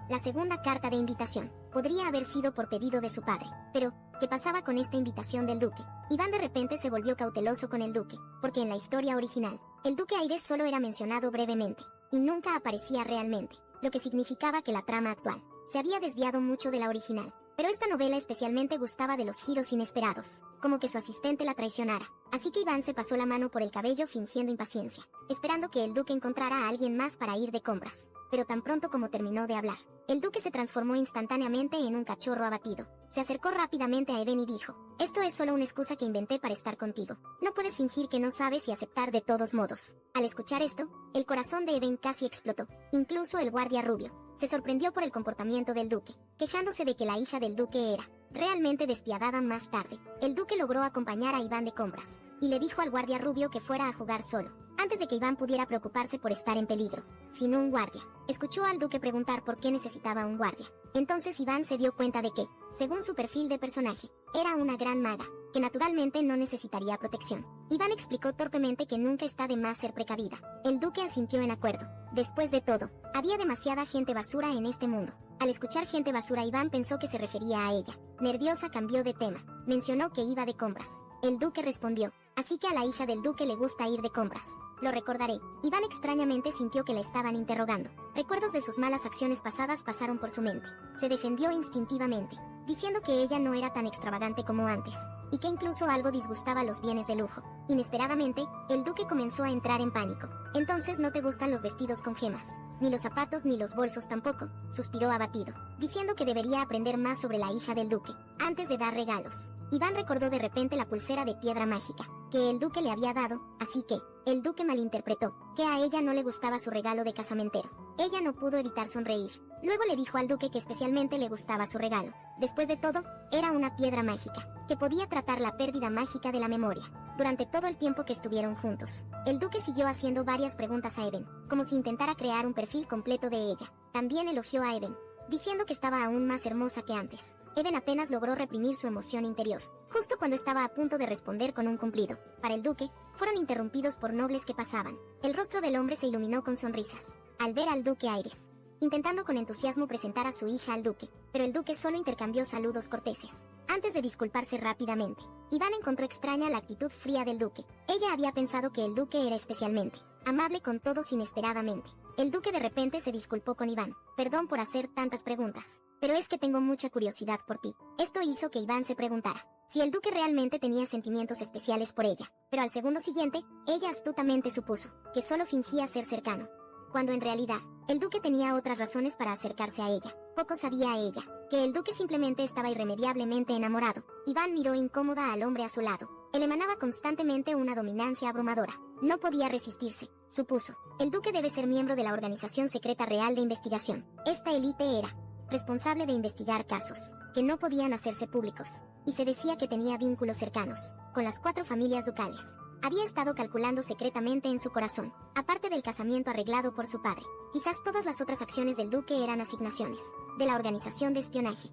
La segunda carta de invitación podría haber sido por pedido de su padre, pero ¿qué pasaba con esta invitación del duque? Iván de repente se volvió cauteloso con el duque, porque en la historia original, el duque Aires solo era mencionado brevemente, y nunca aparecía realmente, lo que significaba que la trama actual se había desviado mucho de la original. Pero esta novela especialmente gustaba de los giros inesperados, como que su asistente la traicionara. Así que Iván se pasó la mano por el cabello fingiendo impaciencia, esperando que el duque encontrara a alguien más para ir de compras. Pero tan pronto como terminó de hablar, el duque se transformó instantáneamente en un cachorro abatido. Se acercó rápidamente a Even y dijo: «Esto es solo una excusa que inventé para estar contigo. No puedes fingir que no sabes y aceptar de todos modos». Al escuchar esto, el corazón de Even casi explotó. Incluso el guardia rubio se sorprendió por el comportamiento del duque, quejándose de que la hija del duque era realmente despiadada. Más tarde, el duque logró acompañar a Iván de compras, y le dijo al guardia rubio que fuera a jugar solo, antes de que Iván pudiera preocuparse por estar en peligro, sin un guardia. Escuchó al duque preguntar por qué necesitaba un guardia. Entonces Iván se dio cuenta de que, según su perfil de personaje, era una gran maga, que naturalmente no necesitaría protección. Iván explicó torpemente que nunca está de más ser precavida. El duque asintió en acuerdo. Después de todo, había demasiada gente basura en este mundo. Al escuchar gente basura, Iván pensó que se refería a ella. Nerviosa, cambió de tema. Mencionó que iba de compras. El duque respondió: «Así que a la hija del duque le gusta ir de compras». «Lo recordaré». Iván extrañamente sintió que la estaban interrogando. Recuerdos de sus malas acciones pasadas pasaron por su mente. Se defendió instintivamente, diciendo que ella no era tan extravagante como antes, y que incluso algo disgustaba los bienes de lujo. Inesperadamente, el duque comenzó a entrar en pánico. «Entonces no te gustan los vestidos con gemas, ni los zapatos ni los bolsos tampoco», suspiró abatido, diciendo que debería aprender más sobre la hija del duque, antes de dar regalos. Iván recordó de repente la pulsera de piedra mágica que el duque le había dado, así que el duque malinterpretó que a ella no le gustaba su regalo de casamentero. Ella no pudo evitar sonreír. Luego le dijo al duque que especialmente le gustaba su regalo. Después de todo, era una piedra mágica, que podía tratar la pérdida mágica de la memoria. Durante todo el tiempo que estuvieron juntos, el duque siguió haciendo varias preguntas a Even, como si intentara crear un perfil completo de ella. También elogió a Even, diciendo que estaba aún más hermosa que antes. Eben apenas logró reprimir su emoción interior. Justo cuando estaba a punto de responder con un cumplido, para el duque, fueron interrumpidos por nobles que pasaban. El rostro del hombre se iluminó con sonrisas al ver al duque Aires, intentando con entusiasmo presentar a su hija al duque, pero el duque solo intercambió saludos corteses, antes de disculparse rápidamente. Iván encontró extraña la actitud fría del duque. Ella había pensado que el duque era especialmente amable con todos inesperadamente. El duque de repente se disculpó con Iván. Perdón por hacer tantas preguntas, pero es que tengo mucha curiosidad por ti. Esto hizo que Iván se preguntara si el duque realmente tenía sentimientos especiales por ella, pero al segundo siguiente, ella astutamente supuso que solo fingía ser cercano, cuando en realidad, el duque tenía otras razones para acercarse a ella. Poco sabía ella que el duque simplemente estaba irremediablemente enamorado. Iván miró incómoda al hombre a su lado. Él emanaba constantemente una dominancia abrumadora. No podía resistirse, supuso. El duque debe ser miembro de la Organización Secreta Real de Investigación. Esta élite era responsable de investigar casos que no podían hacerse públicos, y se decía que tenía vínculos cercanos con las 4 familias ducales. Había estado calculando secretamente en su corazón, aparte del casamiento arreglado por su padre. Quizás todas las otras acciones del duque eran asignaciones de la organización de espionaje.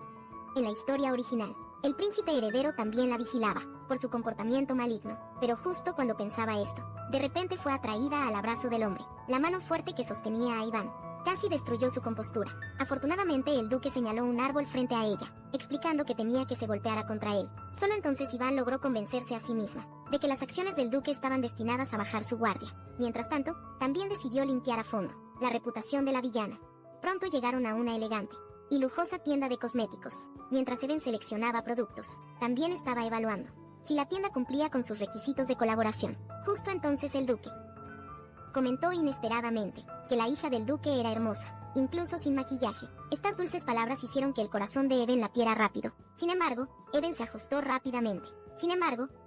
En la historia original, el príncipe heredero también la vigilaba por su comportamiento maligno, pero justo cuando pensaba esto, de repente fue atraída al abrazo del hombre. La mano fuerte que sostenía a Iván casi destruyó su compostura. Afortunadamente el duque señaló un árbol frente a ella, explicando que temía que se golpeara contra él. Solo entonces Iván logró convencerse a sí misma de que las acciones del duque estaban destinadas a bajar su guardia. Mientras tanto, también decidió limpiar a fondo la reputación de la villana. Pronto llegaron a una elegante y lujosa tienda de cosméticos. Mientras Eben seleccionaba productos, también estaba evaluando si la tienda cumplía con sus requisitos de colaboración. Justo entonces el duque comentó inesperadamente que la hija del duque era hermosa, incluso sin maquillaje. Estas dulces palabras hicieron que el corazón de Eben latiera rápido. Sin embargo, Eben se ajustó rápidamente.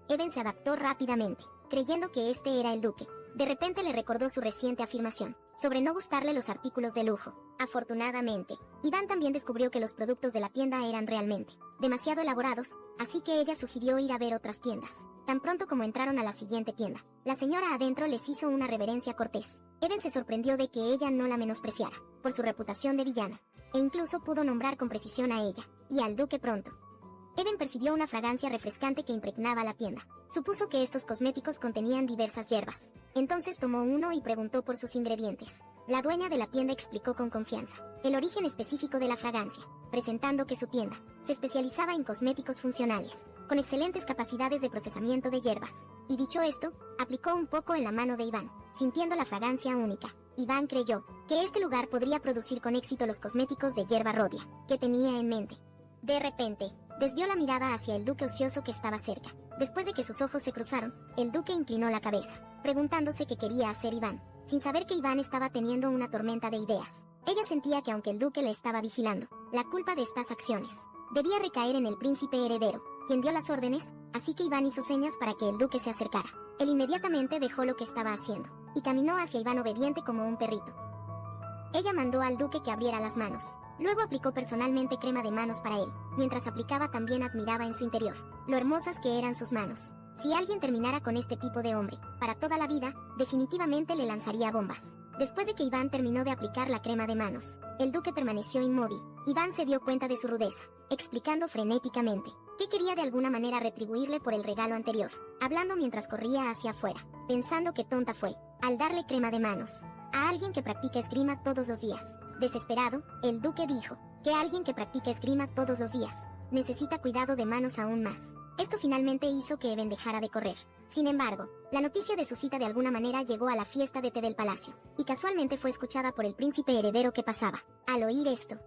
Eben se adaptó rápidamente, creyendo que este era el duque. De repente le recordó su reciente afirmación sobre no gustarle los artículos de lujo. Afortunadamente, Iván también descubrió que los productos de la tienda eran realmente demasiado elaborados, así que ella sugirió ir a ver otras tiendas. Tan pronto como entraron a la siguiente tienda, la señora adentro les hizo una reverencia cortés. Eben se sorprendió de que ella no la menospreciara por su reputación de villana, e incluso pudo nombrar con precisión a ella y al duque pronto. Eben percibió una fragancia refrescante que impregnaba la tienda. Supuso que estos cosméticos contenían diversas hierbas. Entonces tomó uno y preguntó por sus ingredientes. La dueña de la tienda explicó con confianza el origen específico de la fragancia, presentando que su tienda se especializaba en cosméticos funcionales, con excelentes capacidades de procesamiento de hierbas. Y dicho esto, aplicó un poco en la mano de Iván, sintiendo la fragancia única. Iván creyó que este lugar podría producir con éxito los cosméticos de hierba rodia que tenía en mente. De repente, desvió la mirada hacia el duque ocioso que estaba cerca. Después de que sus ojos se cruzaron, el duque inclinó la cabeza, preguntándose qué quería hacer Iván, sin saber que Iván estaba teniendo una tormenta de ideas. Ella sentía que aunque el duque le estaba vigilando, la culpa de estas acciones debía recaer en el príncipe heredero, quien dio las órdenes, así que Iván hizo señas para que el duque se acercara. Él inmediatamente dejó lo que estaba haciendo, y caminó hacia Iván obediente como un perrito. Ella mandó al duque que abriera las manos. Luego aplicó personalmente crema de manos para él. Mientras aplicaba también admiraba en su interior lo hermosas que eran sus manos. Si alguien terminara con este tipo de hombre, para toda la vida, definitivamente le lanzaría bombas. Después de que Iván terminó de aplicar la crema de manos, el duque permaneció inmóvil. Iván se dio cuenta de su rudeza, explicando frenéticamente que quería de alguna manera retribuirle por el regalo anterior, hablando mientras corría hacia afuera, pensando que tonta fue al darle crema de manos a alguien que practica esgrima todos los días. Desesperado, el duque dijo que alguien que practica esgrima todos los días necesita cuidado de manos aún más. Esto finalmente hizo que Eben dejara de correr. Sin embargo, la noticia de su cita de alguna manera llegó a la fiesta de té del palacio, y casualmente fue escuchada por el príncipe heredero que pasaba. Al oír esto,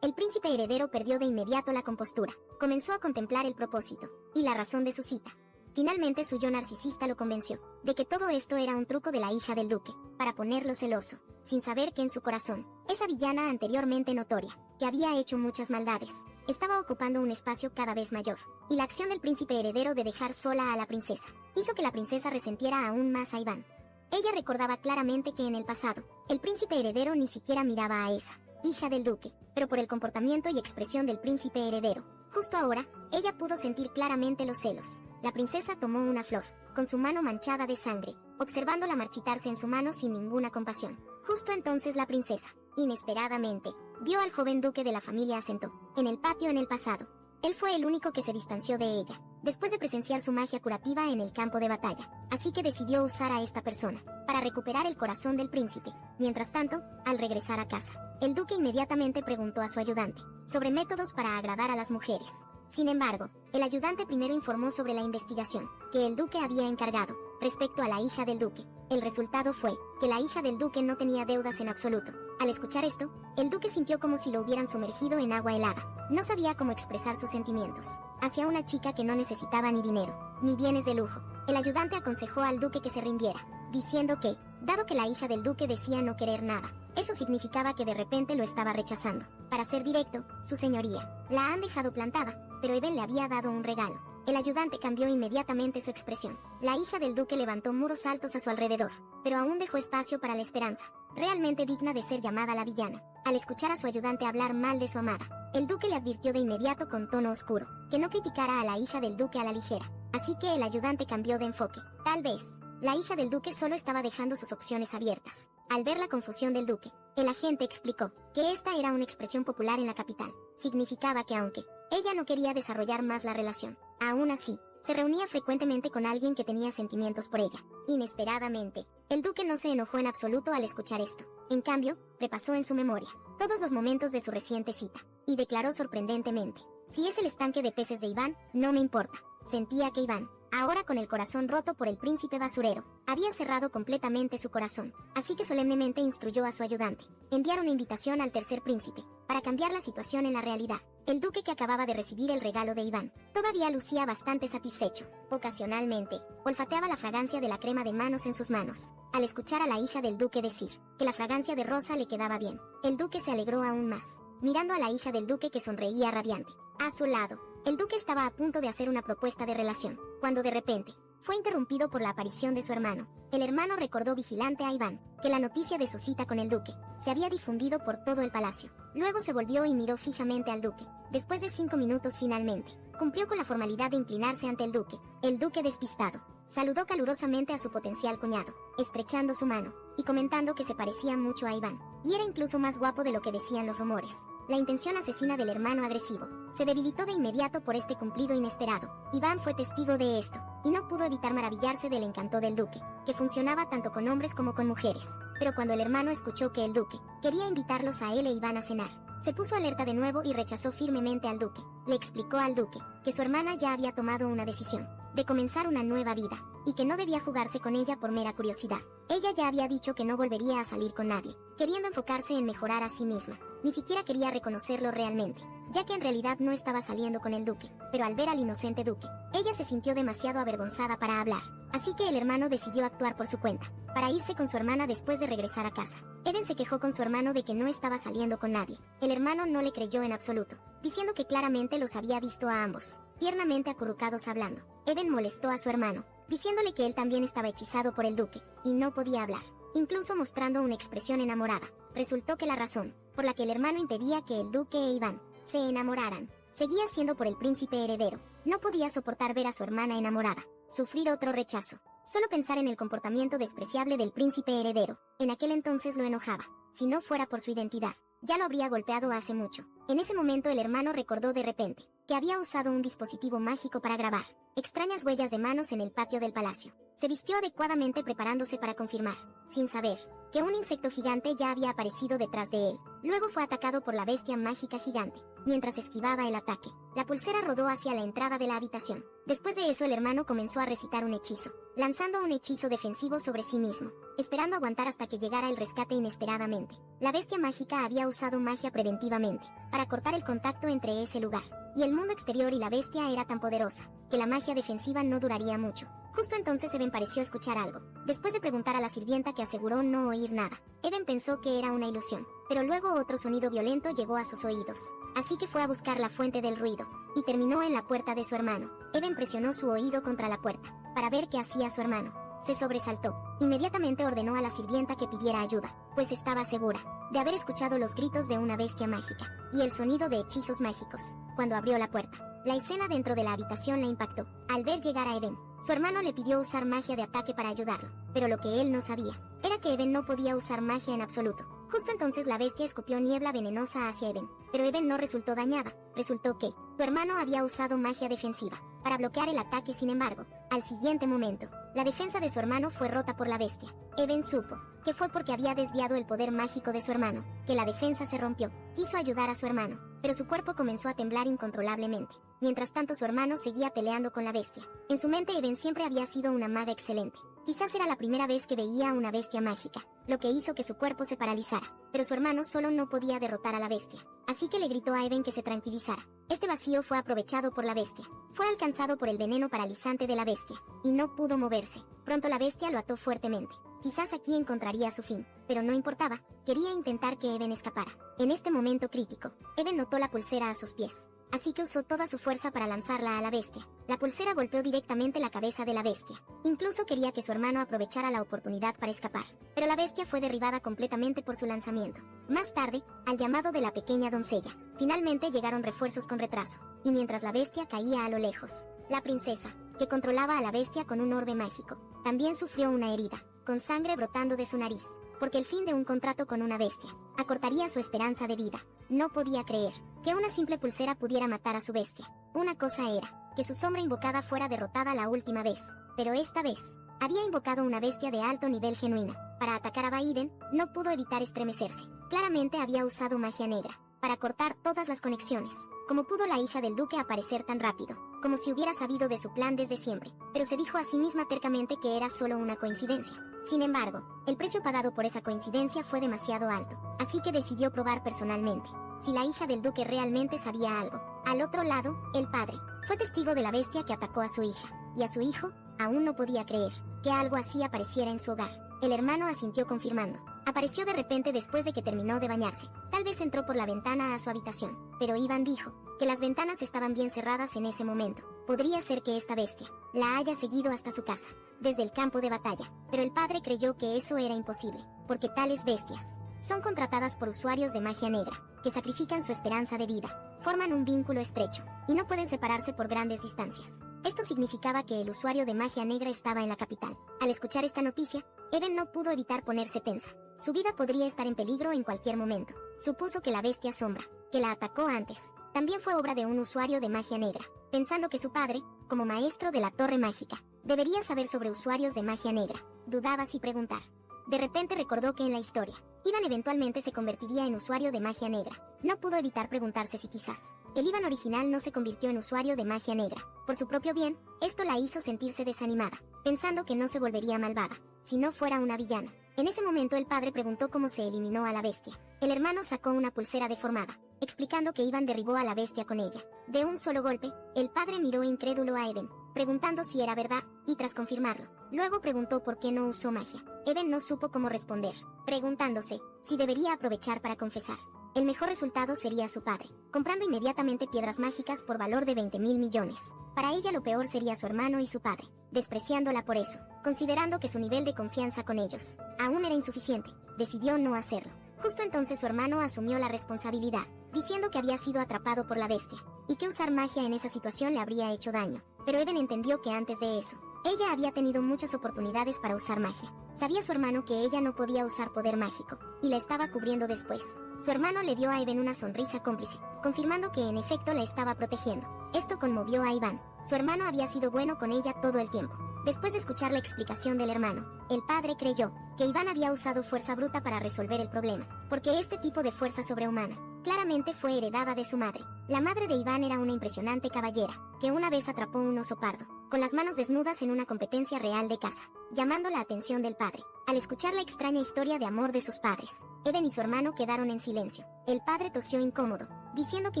el príncipe heredero perdió de inmediato la compostura. Comenzó a contemplar el propósito y la razón de su cita. Finalmente su yo narcisista lo convenció de que todo esto era un truco de la hija del duque, para ponerlo celoso, sin saber que en su corazón, esa villana anteriormente notoria, que había hecho muchas maldades, estaba ocupando un espacio cada vez mayor, y la acción del príncipe heredero de dejar sola a la princesa, hizo que la princesa resentiera aún más a Iván. Ella recordaba claramente que en el pasado, el príncipe heredero ni siquiera miraba a esa hija del duque, pero por el comportamiento y expresión del príncipe heredero, justo ahora, ella pudo sentir claramente los celos. La princesa tomó una flor, con su mano manchada de sangre, observándola marchitarse en su mano sin ninguna compasión. Justo entonces la princesa, inesperadamente, vio al joven duque de la familia Acento, en el patio en el pasado. Él fue el único que se distanció de ella, después de presenciar su magia curativa en el campo de batalla, así que decidió usar a esta persona para recuperar el corazón del príncipe. Mientras tanto, al regresar a casa, el duque inmediatamente preguntó a su ayudante sobre métodos para agradar a las mujeres. Sin embargo, el ayudante primero informó sobre la investigación que el duque había encargado respecto a la hija del duque. El resultado fue que la hija del duque no tenía deudas en absoluto. Al escuchar esto, el duque sintió como si lo hubieran sumergido en agua helada. No sabía cómo expresar sus sentimientos hacia una chica que no necesitaba ni dinero, ni bienes de lujo. El ayudante aconsejó al duque que se rindiera, diciendo que, dado que la hija del duque decía no querer nada, eso significaba que de repente lo estaba rechazando. Para ser directo, su señoría, la han dejado plantada, pero Eben le había dado un regalo. El ayudante cambió inmediatamente su expresión. La hija del duque levantó muros altos a su alrededor, pero aún dejó espacio para la esperanza, realmente digna de ser llamada la villana. Al escuchar a su ayudante hablar mal de su amada, el duque le advirtió de inmediato con tono oscuro que no criticara a la hija del duque a la ligera. Así que el ayudante cambió de enfoque. Tal vez la hija del duque solo estaba dejando sus opciones abiertas. Al ver la confusión del duque, el agente explicó que esta era una expresión popular en la capital. Significaba que aunque ella no quería desarrollar más la relación, aún así, se reunía frecuentemente con alguien que tenía sentimientos por ella. Inesperadamente, el duque no se enojó en absoluto al escuchar esto. En cambio, repasó en su memoria todos los momentos de su reciente cita, y declaró sorprendentemente: si es el estanque de peces de Iván, no me importa. Sentía que Iván, ahora con el corazón roto por el príncipe basurero, había cerrado completamente su corazón, así que solemnemente instruyó a su ayudante enviar una invitación al tercer príncipe, para cambiar la situación en la realidad. El duque, que acababa de recibir el regalo de Iván, todavía lucía bastante satisfecho. Ocasionalmente, olfateaba la fragancia de la crema de manos en sus manos. Al escuchar a la hija del duque decir que la fragancia de rosa le quedaba bien, el duque se alegró aún más, mirando a la hija del duque que sonreía radiante. A su lado, el duque estaba a punto de hacer una propuesta de relación, cuando de repente, fue interrumpido por la aparición de su hermano. El hermano recordó vigilante a Iván que la noticia de su cita con el duque se había difundido por todo el palacio. Luego se volvió y miró fijamente al duque. Después de 5 minutos finalmente, cumplió con la formalidad de inclinarse ante el duque. El duque, despistado, saludó calurosamente a su potencial cuñado, estrechando su mano y comentando que se parecía mucho a Iván, y era incluso más guapo de lo que decían los rumores. La intención asesina del hermano agresivo se debilitó de inmediato por este cumplido inesperado. Iván fue testigo de esto, y no pudo evitar maravillarse del encanto del duque, que funcionaba tanto con hombres como con mujeres. Pero cuando el hermano escuchó que el duque quería invitarlos a él e Iván a cenar, se puso alerta de nuevo y rechazó firmemente al duque. Le explicó al duque que su hermana ya había tomado una decisión de comenzar una nueva vida, y que no debía jugarse con ella por mera curiosidad. Ella ya había dicho que no volvería a salir con nadie, queriendo enfocarse en mejorar a sí misma. Ni siquiera quería reconocerlo realmente, ya que en realidad no estaba saliendo con el duque, pero al ver al inocente duque, ella se sintió demasiado avergonzada para hablar. Así que el hermano decidió actuar por su cuenta, para irse con su hermana después de regresar a casa. Eben se quejó con su hermano de que no estaba saliendo con nadie. El hermano no le creyó en absoluto, diciendo que claramente los había visto a ambos, tiernamente acurrucados hablando. Eben molestó a su hermano, diciéndole que él también estaba hechizado por el duque, y no podía hablar, incluso mostrando una expresión enamorada. Resultó que la razón por la que el hermano impedía que el duque e Iván se enamoraran seguía siendo por el príncipe heredero. No podía soportar ver a su hermana enamorada, sufrir otro rechazo. Solo pensar en el comportamiento despreciable del príncipe heredero, en aquel entonces lo enojaba. Si no fuera por su identidad, ya lo habría golpeado hace mucho. En ese momento el hermano recordó de repente que había usado un dispositivo mágico para grabar extrañas huellas de manos en el patio del palacio. Se vistió adecuadamente preparándose para confirmar, sin saber, que un insecto gigante ya había aparecido detrás de él. Luego fue atacado por la bestia mágica gigante. Mientras esquivaba el ataque, la pulsera rodó hacia la entrada de la habitación. Después de eso el hermano comenzó a recitar un hechizo, lanzando un hechizo defensivo sobre sí mismo, esperando aguantar hasta que llegara el rescate inesperadamente. La bestia mágica había usado magia preventivamente, para cortar el contacto entre ese lugar y el mundo exterior, y la bestia era tan poderosa, que la magia defensiva no duraría mucho. Justo entonces Eben pareció escuchar algo. Después de preguntar a la sirvienta, que aseguró no oír nada, Eben pensó que era una ilusión, pero luego otro sonido violento llegó a sus oídos. Así que fue a buscar la fuente del ruido, y terminó en la puerta de su hermano. Eben presionó su oído contra la puerta, para ver qué hacía su hermano. Se sobresaltó. Inmediatamente ordenó a la sirvienta que pidiera ayuda, pues estaba segura de haber escuchado los gritos de una bestia mágica, y el sonido de hechizos mágicos. Cuando abrió la puerta, la escena dentro de la habitación la impactó. Al ver llegar a Eben, su hermano le pidió usar magia de ataque para ayudarlo, pero lo que él no sabía era que Eben no podía usar magia en absoluto. Justo entonces la bestia escupió niebla venenosa hacia Eben, pero Eben no resultó dañada. Resultó que, Su hermano había usado magia defensiva para bloquear el ataque. Sin embargo, al siguiente momento, la defensa de su hermano fue rota por la bestia. Even supo que fue porque había desviado el poder mágico de su hermano, que la defensa se rompió. Quiso ayudar a su hermano, pero su cuerpo comenzó a temblar incontrolablemente. Mientras tanto, su hermano seguía peleando con la bestia. En su mente, Even siempre había sido una maga excelente. Quizás era la primera vez que veía a una bestia mágica, lo que hizo que su cuerpo se paralizara. Pero su hermano solo no podía derrotar a la bestia, así que le gritó a Even que se tranquilizara. Este vacío fue aprovechado por la bestia. Fue alcanzado por el veneno paralizante de la bestia, y no pudo moverse. Pronto la bestia lo ató fuertemente. Quizás aquí encontraría su fin, pero no importaba. Quería intentar que Even escapara. En este momento crítico, Even notó la pulsera a sus pies. Así que usó toda su fuerza para lanzarla a la bestia. La pulsera golpeó directamente la cabeza de la bestia. Incluso quería que su hermano aprovechara la oportunidad para escapar. Pero la bestia fue derribada completamente por su lanzamiento. Más tarde, al llamado de la pequeña doncella, finalmente llegaron refuerzos con retraso. Y mientras la bestia caía a lo lejos, la princesa, que controlaba a la bestia con un orbe mágico, también sufrió una herida, con sangre brotando de su nariz. Porque el fin de un contrato con una bestia acortaría su esperanza de vida. No podía creer que una simple pulsera pudiera matar a su bestia. Una cosa era que su sombra invocada fuera derrotada la última vez, pero esta vez había invocado una bestia de alto nivel genuina. Para atacar a Baiden, no pudo evitar estremecerse. Claramente había usado magia negra para cortar todas las conexiones. ¿Cómo pudo la hija del duque aparecer tan rápido? Como si hubiera sabido de su plan desde siempre. Pero se dijo a sí misma tercamente que era solo una coincidencia. Sin embargo, el precio pagado por esa coincidencia fue demasiado alto, así que decidió probar personalmente si la hija del duque realmente sabía algo. Al otro lado, el padre fue testigo de la bestia que atacó a su hija, y a su hijo aún no podía creer que algo así apareciera en su hogar. El hermano asintió confirmando. Apareció de repente después de que terminó de bañarse. Tal vez entró por la ventana a su habitación, pero Ivan dijo que las ventanas estaban bien cerradas en ese momento. Podría ser que esta bestia la haya seguido hasta su casa, desde el campo de batalla, pero el padre creyó que eso era imposible, porque tales bestias son contratadas por usuarios de magia negra, que sacrifican su esperanza de vida, forman un vínculo estrecho, y no pueden separarse por grandes distancias. Esto significaba que el usuario de magia negra estaba en la capital. Al escuchar esta noticia, Even no pudo evitar ponerse tensa. Su vida podría estar en peligro en cualquier momento. Supuso que la bestia sombra, que la atacó antes, también fue obra de un usuario de magia negra, pensando que su padre, como maestro de la torre mágica, debería saber sobre usuarios de magia negra. Dudaba si preguntar. De repente recordó que en la historia, Ivan eventualmente se convertiría en usuario de magia negra. No pudo evitar preguntarse si quizás el Ivan original no se convirtió en usuario de magia negra. Por su propio bien, esto la hizo sentirse desanimada, pensando que no se volvería malvada, si no fuera una villana. En ese momento el padre preguntó cómo se eliminó a la bestia. El hermano sacó una pulsera deformada, explicando que Ivan derribó a la bestia con ella. De un solo golpe, el padre miró incrédulo a Even, preguntando si era verdad, y tras confirmarlo, luego preguntó por qué no usó magia. Even no supo cómo responder, preguntándose si debería aprovechar para confesar. El mejor resultado sería su padre, comprando inmediatamente piedras mágicas por valor de 20.000 millones. Para ella lo peor sería su hermano y su padre, despreciándola por eso, considerando que su nivel de confianza con ellos aún era insuficiente. Decidió no hacerlo. Justo entonces su hermano asumió la responsabilidad, diciendo que había sido atrapado por la bestia, y que usar magia en esa situación le habría hecho daño. Pero Even entendió que antes de eso, ella había tenido muchas oportunidades para usar magia. Sabía su hermano que ella no podía usar poder mágico, y la estaba cubriendo después. Su hermano le dio a Even una sonrisa cómplice, confirmando que en efecto la estaba protegiendo. Esto conmovió a Iván. Su hermano había sido bueno con ella todo el tiempo. Después de escuchar la explicación del hermano, el padre creyó que Iván había usado fuerza bruta para resolver el problema, porque este tipo de fuerza sobrehumana claramente fue heredada de su madre. La madre de Iván era una impresionante caballera, que una vez atrapó un oso pardo, con las manos desnudas en una competencia real de caza, llamando la atención del padre. Al escuchar la extraña historia de amor de sus padres, Even y su hermano quedaron en silencio. El padre tosió incómodo, diciendo que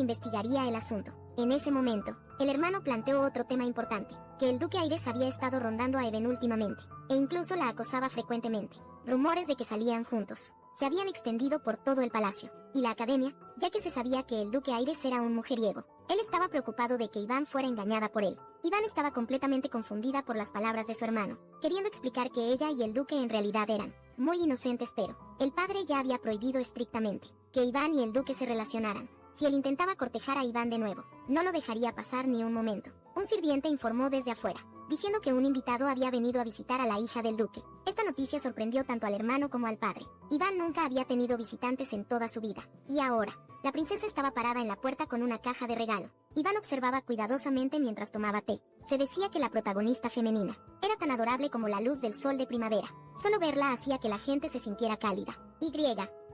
investigaría el asunto. En ese momento, el hermano planteó otro tema importante, que el duque Aires había estado rondando a Even últimamente, e incluso la acosaba frecuentemente. Rumores de que salían juntos se habían extendido por todo el palacio y la academia, ya que se sabía que el duque Aires era un mujeriego. Él estaba preocupado de que Iván fuera engañada por él. Iván estaba completamente confundida por las palabras de su hermano, queriendo explicar que ella y el duque en realidad eran muy inocentes, pero el padre ya había prohibido estrictamente que Iván y el duque se relacionaran. Si él intentaba cortejar a Iván de nuevo, no lo dejaría pasar ni un momento. Un sirviente informó desde afuera, diciendo que un invitado había venido a visitar a la hija del duque. Esta noticia sorprendió tanto al hermano como al padre. Iván nunca había tenido visitantes en toda su vida. Y ahora, la princesa estaba parada en la puerta con una caja de regalo. Iván observaba cuidadosamente mientras tomaba té. Se decía que la protagonista femenina era tan adorable como la luz del sol de primavera. Solo verla hacía que la gente se sintiera cálida. Y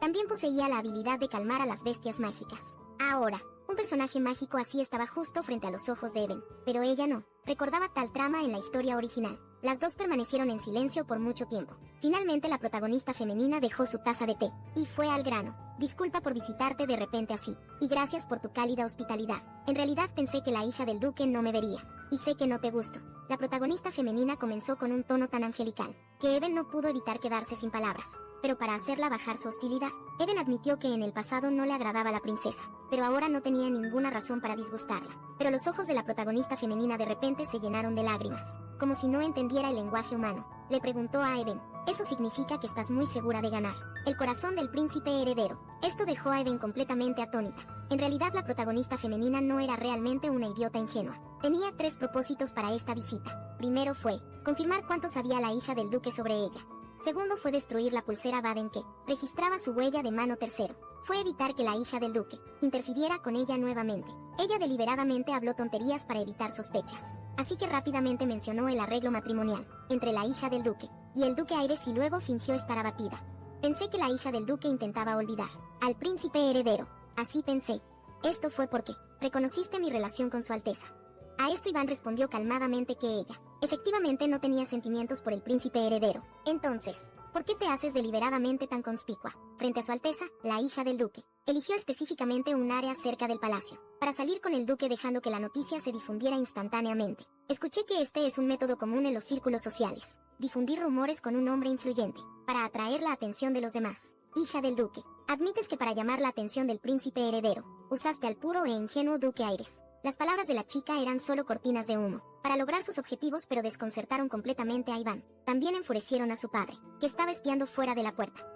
también poseía la habilidad de calmar a las bestias mágicas. Ahora, un personaje mágico así estaba justo frente a los ojos de Even, pero ella no. Recordaba tal trama en la historia original. Las dos permanecieron en silencio por mucho tiempo. Finalmente la protagonista femenina dejó su taza de té y fue al grano. Disculpa por visitarte de repente así, y gracias por tu cálida hospitalidad. En realidad pensé que la hija del duque no me vería, y sé que no te gusto. La protagonista femenina comenzó con un tono tan angelical, que Even no pudo evitar quedarse sin palabras. Pero para hacerla bajar su hostilidad, Even admitió que en el pasado no le agradaba la princesa, pero ahora no tenía ninguna razón para disgustarla. Pero los ojos de la protagonista femenina de repente se llenaron de lágrimas, como si no entendiera el lenguaje humano. Le preguntó a Even, «Eso significa que estás muy segura de ganar el corazón del príncipe heredero». Esto dejó a Even completamente atónita. En realidad la protagonista femenina no era realmente una idiota ingenua. Tenía 3 propósitos para esta visita. Primero fue confirmar cuánto sabía la hija del duque sobre ella. Segundo fue destruir la pulsera Baden que registraba su huella de mano. Tercero fue evitar que la hija del duque interfiriera con ella nuevamente. Ella deliberadamente habló tonterías para evitar sospechas, así que rápidamente mencionó el arreglo matrimonial entre la hija del duque y el duque Aires y luego fingió estar abatida. Pensé que la hija del duque intentaba olvidar al príncipe heredero. Así pensé. Esto fue porque reconociste mi relación con su alteza. A esto Iván respondió calmadamente que ella efectivamente no tenía sentimientos por el príncipe heredero. Entonces, ¿por qué te haces deliberadamente tan conspicua frente a su alteza, la hija del duque? Eligió específicamente un área cerca del palacio para salir con el duque dejando que la noticia se difundiera instantáneamente. Escuché que este es un método común en los círculos sociales. Difundir rumores con un hombre influyente para atraer la atención de los demás. Hija del duque, admites que para llamar la atención del príncipe heredero, usaste al puro e ingenuo duque Aires. Las palabras de la chica eran solo cortinas de humo para lograr sus objetivos, pero desconcertaron completamente a Iván. También enfurecieron a su padre, que estaba espiando fuera de la puerta.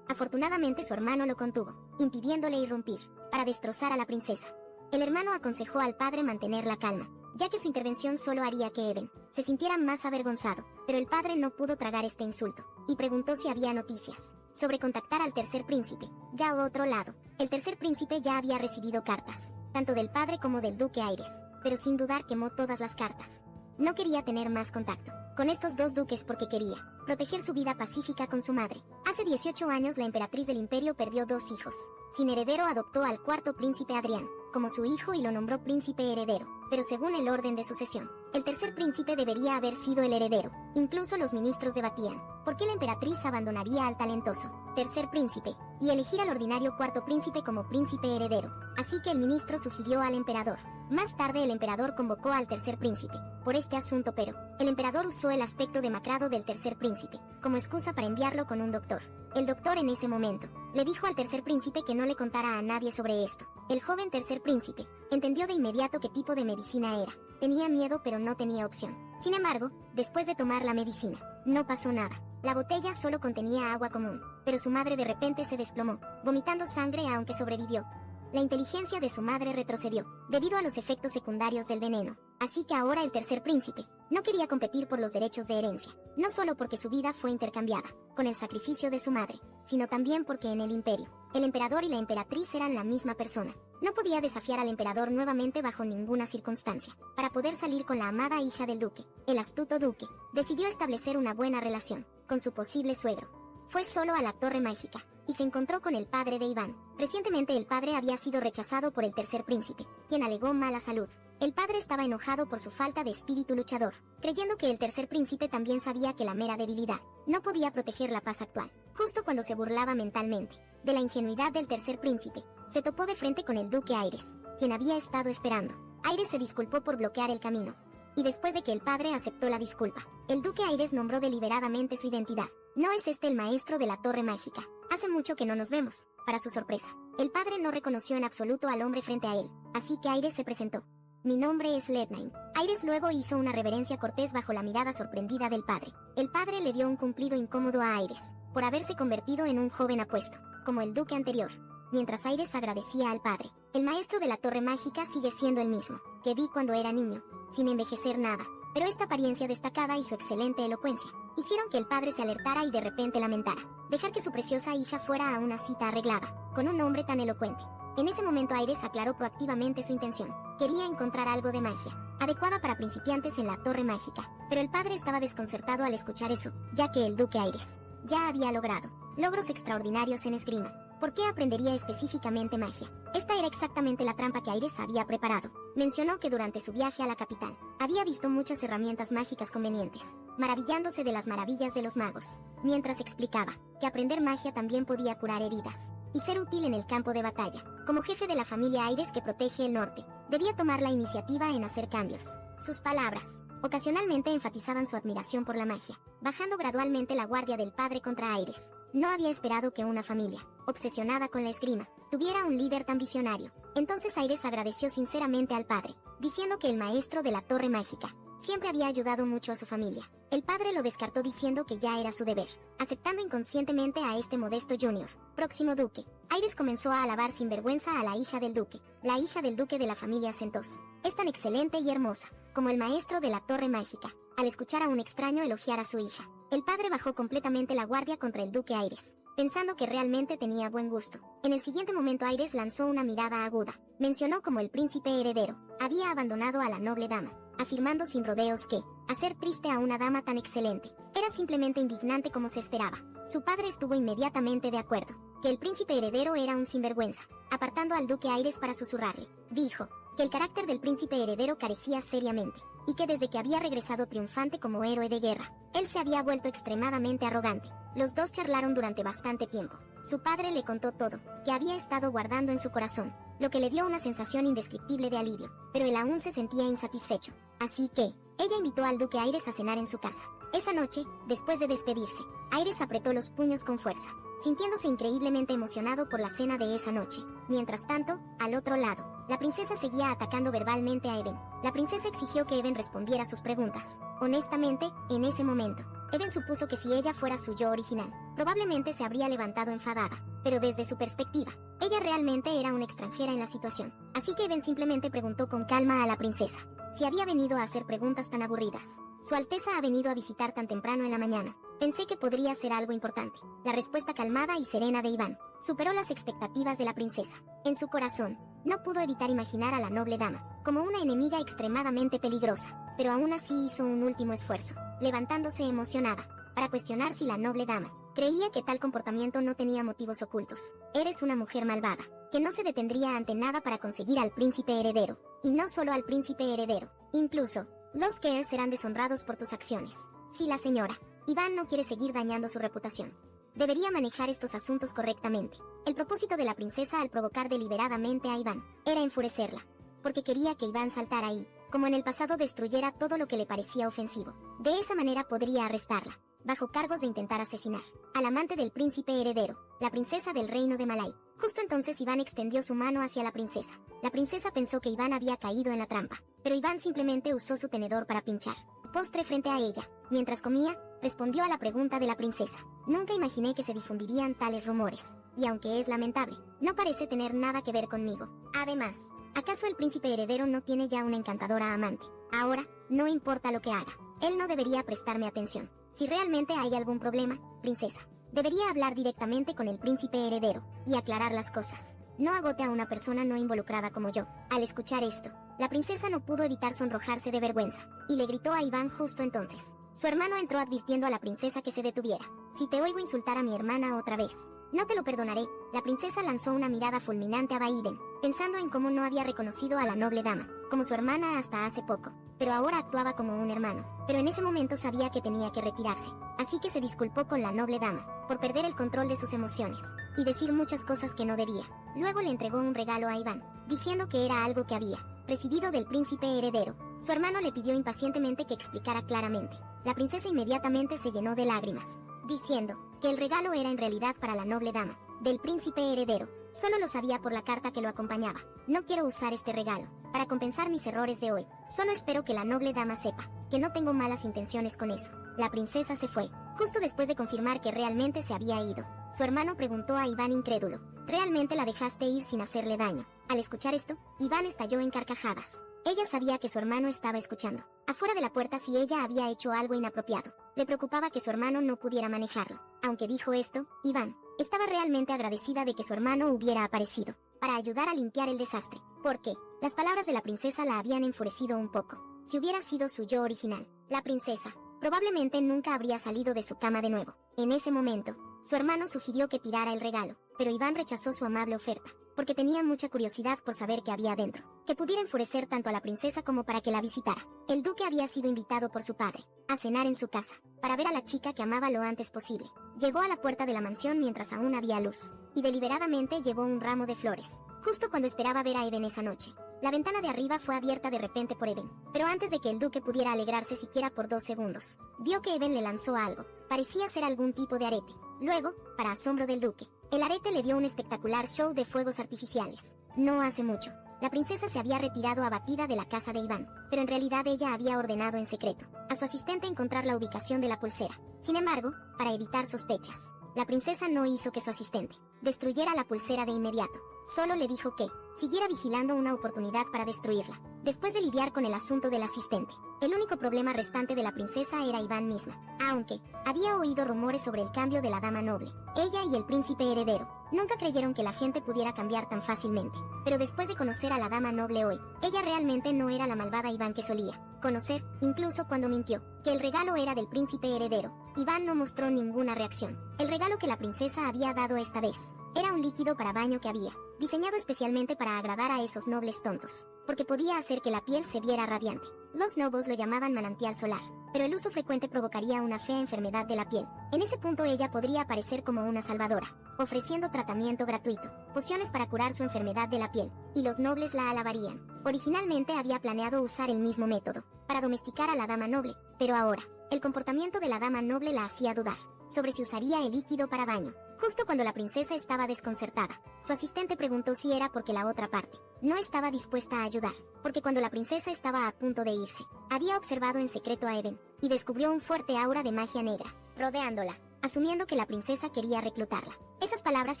Afortunadamente su hermano lo contuvo, impidiéndole irrumpir para destrozar a la princesa. El hermano aconsejó al padre mantener la calma, ya que su intervención solo haría que Even se sintiera más avergonzado, pero el padre no pudo tragar este insulto, y preguntó si había noticias sobre contactar al tercer príncipe. Ya a otro lado, el tercer príncipe ya había recibido cartas, tanto del padre como del duque Aires, pero sin dudar quemó todas las cartas. No quería tener más contacto con estos dos duques porque quería proteger su vida pacífica con su madre. Hace 18 años la emperatriz del imperio perdió 2 hijos. Sin heredero adoptó al 4º príncipe Adrián como su hijo y lo nombró príncipe heredero, pero según el orden de sucesión, el tercer príncipe debería haber sido el heredero. Incluso los ministros debatían por qué la emperatriz abandonaría al talentoso tercer príncipe y elegir al ordinario 4º príncipe como príncipe heredero. Así que el ministro sugirió al emperador. Más tarde el emperador convocó al tercer príncipe por este asunto, pero el emperador usó el aspecto demacrado del tercer príncipe como excusa para enviarlo con un doctor. El doctor en ese momento le dijo al tercer príncipe que no le contara a nadie sobre esto. El joven tercer príncipe entendió de inmediato qué tipo de medicina era. Tenía miedo pero no tenía opción. Sin embargo, después de tomar la medicina, no pasó nada. La botella solo contenía agua común, pero su madre de repente se desplomó, vomitando sangre aunque sobrevivió. La inteligencia de su madre retrocedió, debido a los efectos secundarios del veneno. Así que ahora el tercer príncipe no quería competir por los derechos de herencia, no solo porque su vida fue intercambiada con el sacrificio de su madre, sino también porque en el imperio, el emperador y la emperatriz eran la misma persona. No podía desafiar al emperador nuevamente bajo ninguna circunstancia. Para poder salir con la amada hija del duque, el astuto duque decidió establecer una buena relación con su posible suegro. Fue solo a la Torre Mágica y se encontró con el padre de Iván. Recientemente el padre había sido rechazado por el tercer príncipe, quien alegó mala salud. El padre estaba enojado por su falta de espíritu luchador, creyendo que el tercer príncipe también sabía que la mera debilidad no podía proteger la paz actual. Justo cuando se burlaba mentalmente de la ingenuidad del tercer príncipe, se topó de frente con el duque Aires, quien había estado esperando. Aires se disculpó por bloquear el camino, y después de que el padre aceptó la disculpa, el duque Aires nombró deliberadamente su identidad. ¿No es este el maestro de la Torre Mágica? Hace mucho que no nos vemos. Para su sorpresa, el padre no reconoció en absoluto al hombre frente a él, así que Aires se presentó. Mi nombre es Lednain. Aires luego hizo una reverencia cortés bajo la mirada sorprendida del padre. El padre le dio un cumplido incómodo a Aires, por haberse convertido en un joven apuesto, como el duque anterior. Mientras Aires agradecía al padre, El maestro de la torre mágica sigue siendo el mismo, que vi cuando era niño, sin envejecer nada. Pero esta apariencia destacada y su excelente elocuencia hicieron que el padre se alertara y de repente lamentara dejar que su preciosa hija fuera a una cita arreglada, con un hombre tan elocuente. En ese momento Aires aclaró proactivamente su intención. Quería encontrar algo de magia, adecuada para principiantes en la torre mágica. Pero el padre estaba desconcertado al escuchar eso, ya que el duque Aires ya había logrado logros extraordinarios en esgrima. ¿Por qué aprendería específicamente magia? Esta era exactamente la trampa que Aires había preparado. Mencionó que durante su viaje a la capital, había visto muchas herramientas mágicas convenientes, maravillándose de las maravillas de los magos, mientras explicaba que aprender magia también podía curar heridas y ser útil en el campo de batalla. Como jefe de la familia Aires que protege el norte, debía tomar la iniciativa en hacer cambios. Sus palabras ocasionalmente enfatizaban su admiración por la magia, bajando gradualmente la guardia del padre contra Aires. No había esperado que una familia, obsesionada con la esgrima, tuviera un líder tan visionario. Entonces Aires agradeció sinceramente al padre, diciendo que el maestro de la torre mágica siempre había ayudado mucho a su familia. El padre lo descartó diciendo que ya era su deber, aceptando inconscientemente a este modesto junior, próximo duque. Aires comenzó a alabar sin vergüenza a la hija del duque, la hija del duque de la familia Centos. Es tan excelente y hermosa como el maestro de la torre mágica. Al escuchar a un extraño elogiar a su hija, el padre bajó completamente la guardia contra el duque Aires, pensando que realmente tenía buen gusto. En el siguiente momento Aires lanzó una mirada aguda. Mencionó como el príncipe heredero había abandonado a la noble dama, afirmando sin rodeos que hacer triste a una dama tan excelente era simplemente indignante como se esperaba. Su padre estuvo inmediatamente de acuerdo, que el príncipe heredero era un sinvergüenza, apartando al duque Aires para susurrarle. Dijo que el carácter del príncipe heredero carecía seriamente, y que desde que había regresado triunfante como héroe de guerra, él se había vuelto extremadamente arrogante. Los dos charlaron durante bastante tiempo. Su padre le contó todo, que había estado guardando en su corazón, lo que le dio una sensación indescriptible de alivio, pero él aún se sentía insatisfecho. Así que, ella invitó al duque Aires a cenar en su casa. Esa noche, después de despedirse, Aires apretó los puños con fuerza, sintiéndose increíblemente emocionado por la cena de esa noche. Mientras tanto, al otro lado, la princesa seguía atacando verbalmente a Even. La princesa exigió que Even respondiera sus preguntas. Honestamente, en ese momento, Even supuso que si ella fuera su yo original, probablemente se habría levantado enfadada, pero desde su perspectiva, ella realmente era una extranjera en la situación. Así que Even simplemente preguntó con calma a la princesa si había venido a hacer preguntas tan aburridas. Su Alteza ha venido a visitar tan temprano en la mañana. Pensé que podría ser algo importante. La respuesta calmada y serena de Iván superó las expectativas de la princesa. En su corazón, no pudo evitar imaginar a la noble dama como una enemiga extremadamente peligrosa, pero aún así hizo un último esfuerzo, levantándose emocionada, para cuestionar si la noble dama creía que tal comportamiento no tenía motivos ocultos. Eres una mujer malvada, que no se detendría ante nada para conseguir al príncipe heredero, y no solo al príncipe heredero. Incluso, los Kerr serán deshonrados por tus acciones. Si la señora Iván no quiere seguir dañando su reputación, debería manejar estos asuntos correctamente. El propósito de la princesa al provocar deliberadamente a Iván era enfurecerla, porque quería que Iván saltara y, como en el pasado, destruyera todo lo que le parecía ofensivo. De esa manera podría arrestarla, bajo cargos de intentar asesinar al amante del príncipe heredero, la princesa del reino de Malay. Justo entonces Iván extendió su mano hacia la princesa. La princesa pensó que Iván había caído en la trampa, pero Iván simplemente usó su tenedor para pinchar postre frente a ella. Mientras comía, respondió a la pregunta de la princesa. Nunca imaginé que se difundirían tales rumores, y aunque es lamentable, no parece tener nada que ver conmigo. Además, ¿acaso el príncipe heredero no tiene ya una encantadora amante? Ahora, no importa lo que haga, él no debería prestarme atención. Si realmente hay algún problema, princesa, debería hablar directamente con el príncipe heredero y aclarar las cosas. No agote a una persona no involucrada como yo. Al escuchar esto, la princesa no pudo evitar sonrojarse de vergüenza, y le gritó a Iván justo entonces. Su hermano entró advirtiendo a la princesa que se detuviera. Si te oigo insultar a mi hermana otra vez, no te lo perdonaré. La princesa lanzó una mirada fulminante a Baiden, pensando en cómo no había reconocido a la noble dama como su hermana hasta hace poco, pero ahora actuaba como un hermano. Pero en ese momento sabía que tenía que retirarse, así que se disculpó con la noble dama por perder el control de sus emociones y decir muchas cosas que no debía. Luego le entregó un regalo a Iván, diciendo que era algo que había recibido del príncipe heredero. Su hermano le pidió impacientemente que explicara claramente. La princesa inmediatamente se llenó de lágrimas, diciendo que el regalo era en realidad para la noble dama del príncipe heredero. Solo lo sabía por la carta que lo acompañaba. No quiero usar este regalo para compensar mis errores de hoy. Solo espero que la noble dama sepa que no tengo malas intenciones con eso. La princesa se fue, justo después de confirmar que realmente se había ido. Su hermano preguntó a Iván incrédulo. ¿Realmente la dejaste ir sin hacerle daño? Al escuchar esto, Iván estalló en carcajadas. Ella sabía que su hermano estaba escuchando. Afuera de la puerta si ella había hecho algo inapropiado. Le preocupaba que su hermano no pudiera manejarlo. Aunque dijo esto, Iván estaba realmente agradecida de que su hermano hubiera aparecido para ayudar a limpiar el desastre. Porque las palabras de la princesa la habían enfurecido un poco. Si hubiera sido su yo original, la princesa probablemente nunca habría salido de su cama de nuevo. En ese momento, su hermano sugirió que tirara el regalo, pero Iván rechazó su amable oferta, porque tenía mucha curiosidad por saber qué había dentro, que pudiera enfurecer tanto a la princesa como para que la visitara. El duque había sido invitado por su padre a cenar en su casa, para ver a la chica que amaba lo antes posible. Llegó a la puerta de la mansión mientras aún había luz, y deliberadamente llevó un ramo de flores, justo cuando esperaba ver a Eben esa noche. La ventana de arriba fue abierta de repente por Eben, pero antes de que el duque pudiera alegrarse siquiera por 2 segundos, vio que Eben le lanzó algo. Parecía ser algún tipo de arete. Luego, para asombro del duque, el arete le dio un espectacular show de fuegos artificiales. No hace mucho, la princesa se había retirado abatida de la casa de Iván, pero en realidad ella había ordenado en secreto a su asistente encontrar la ubicación de la pulsera. Sin embargo, para evitar sospechas, la princesa no hizo que su asistente destruyera la pulsera de inmediato. Solo le dijo que siguiera vigilando una oportunidad para destruirla. Después de lidiar con el asunto del asistente, el único problema restante de la princesa era Iván misma. Aunque había oído rumores sobre el cambio de la dama noble, ella y el príncipe heredero nunca creyeron que la gente pudiera cambiar tan fácilmente. Pero después de conocer a la dama noble hoy, ella realmente no era la malvada Iván que solía conocer, incluso cuando mintió que el regalo era del príncipe heredero. Iván no mostró ninguna reacción. El regalo que la princesa había dado esta vez era un líquido para baño que había diseñado especialmente para agradar a esos nobles tontos, porque podía hacer que la piel se viera radiante. Los nobles lo llamaban manantial solar, pero el uso frecuente provocaría una fea enfermedad de la piel. En ese punto ella podría aparecer como una salvadora, ofreciendo tratamiento gratuito, pociones para curar su enfermedad de la piel, y los nobles la alabarían. Originalmente había planeado usar el mismo método para domesticar a la dama noble, pero ahora, el comportamiento de la dama noble la hacía dudar sobre si usaría el líquido para baño. Justo cuando la princesa estaba desconcertada, su asistente preguntó si era porque la otra parte no estaba dispuesta a ayudar, porque cuando la princesa estaba a punto de irse, había observado en secreto a Eben, y descubrió un fuerte aura de magia negra rodeándola, asumiendo que la princesa quería reclutarla. Esas palabras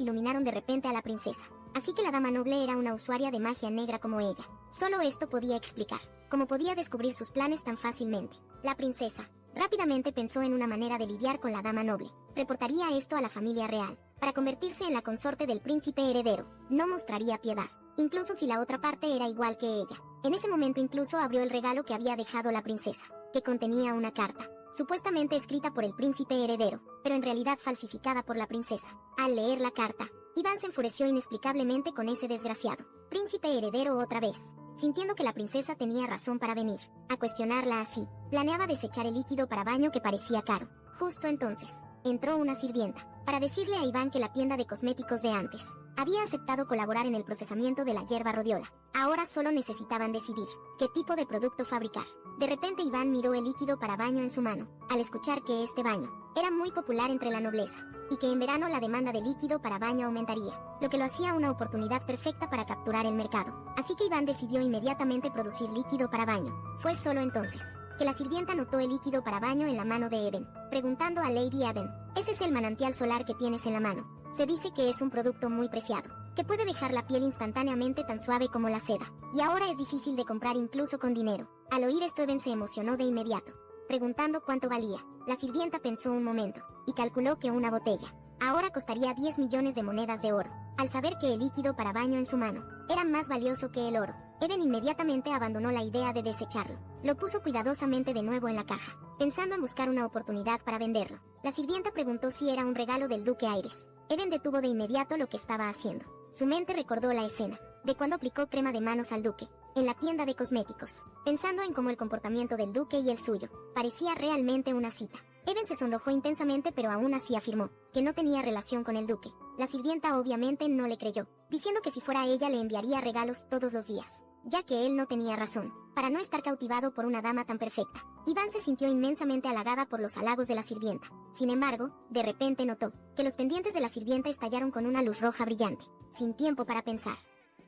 iluminaron de repente a la princesa, así que la dama noble era una usuaria de magia negra como ella. Solo esto podía explicar cómo podía descubrir sus planes tan fácilmente. La princesa rápidamente pensó en una manera de lidiar con la dama noble. Reportaría esto a la familia real, para convertirse en la consorte del príncipe heredero. No mostraría piedad, incluso si la otra parte era igual que ella. En ese momento incluso abrió el regalo que había dejado la princesa, que contenía una carta, supuestamente escrita por el príncipe heredero, pero en realidad falsificada por la princesa. Al leer la carta, Iván se enfureció inexplicablemente con ese desgraciado príncipe heredero otra vez. Sintiendo que la princesa tenía razón para venir a cuestionarla así, planeaba desechar el líquido para baño que parecía caro. Justo entonces, entró una sirvienta para decirle a Iván que la tienda de cosméticos de antes había aceptado colaborar en el procesamiento de la hierba rodiola. Ahora solo necesitaban decidir qué tipo de producto fabricar. De repente Iván miró el líquido para baño en su mano, al escuchar que este baño era muy popular entre la nobleza, y que en verano la demanda de líquido para baño aumentaría, lo que lo hacía una oportunidad perfecta para capturar el mercado. Así que Iván decidió inmediatamente producir líquido para baño. Fue solo entonces que la sirvienta notó el líquido para baño en la mano de Eben, preguntando a Lady Eben: «¿Ese es el manantial solar que tienes en la mano? Se dice que es un producto muy preciado, que puede dejar la piel instantáneamente tan suave como la seda, y ahora es difícil de comprar incluso con dinero». Al oír esto Eben se emocionó de inmediato, preguntando cuánto valía. La sirvienta pensó un momento, y calculó que una botella ahora costaría 10 millones de monedas de oro. Al saber que el líquido para baño en su mano era más valioso que el oro, Eben inmediatamente abandonó la idea de desecharlo. Lo puso cuidadosamente de nuevo en la caja, pensando en buscar una oportunidad para venderlo. La sirvienta preguntó si era un regalo del duque Aires. Eben detuvo de inmediato lo que estaba haciendo. Su mente recordó la escena de cuando aplicó crema de manos al duque en la tienda de cosméticos, pensando en cómo el comportamiento del duque y el suyo parecía realmente una cita. Eben se sonrojó intensamente, pero aún así afirmó que no tenía relación con el duque. La sirvienta obviamente no le creyó, diciendo que si fuera ella le enviaría regalos todos los días, ya que él no tenía razón para no estar cautivado por una dama tan perfecta. Iván se sintió inmensamente halagada por los halagos de la sirvienta. Sin embargo, de repente notó que los pendientes de la sirvienta estallaron con una luz roja brillante, sin tiempo para pensar.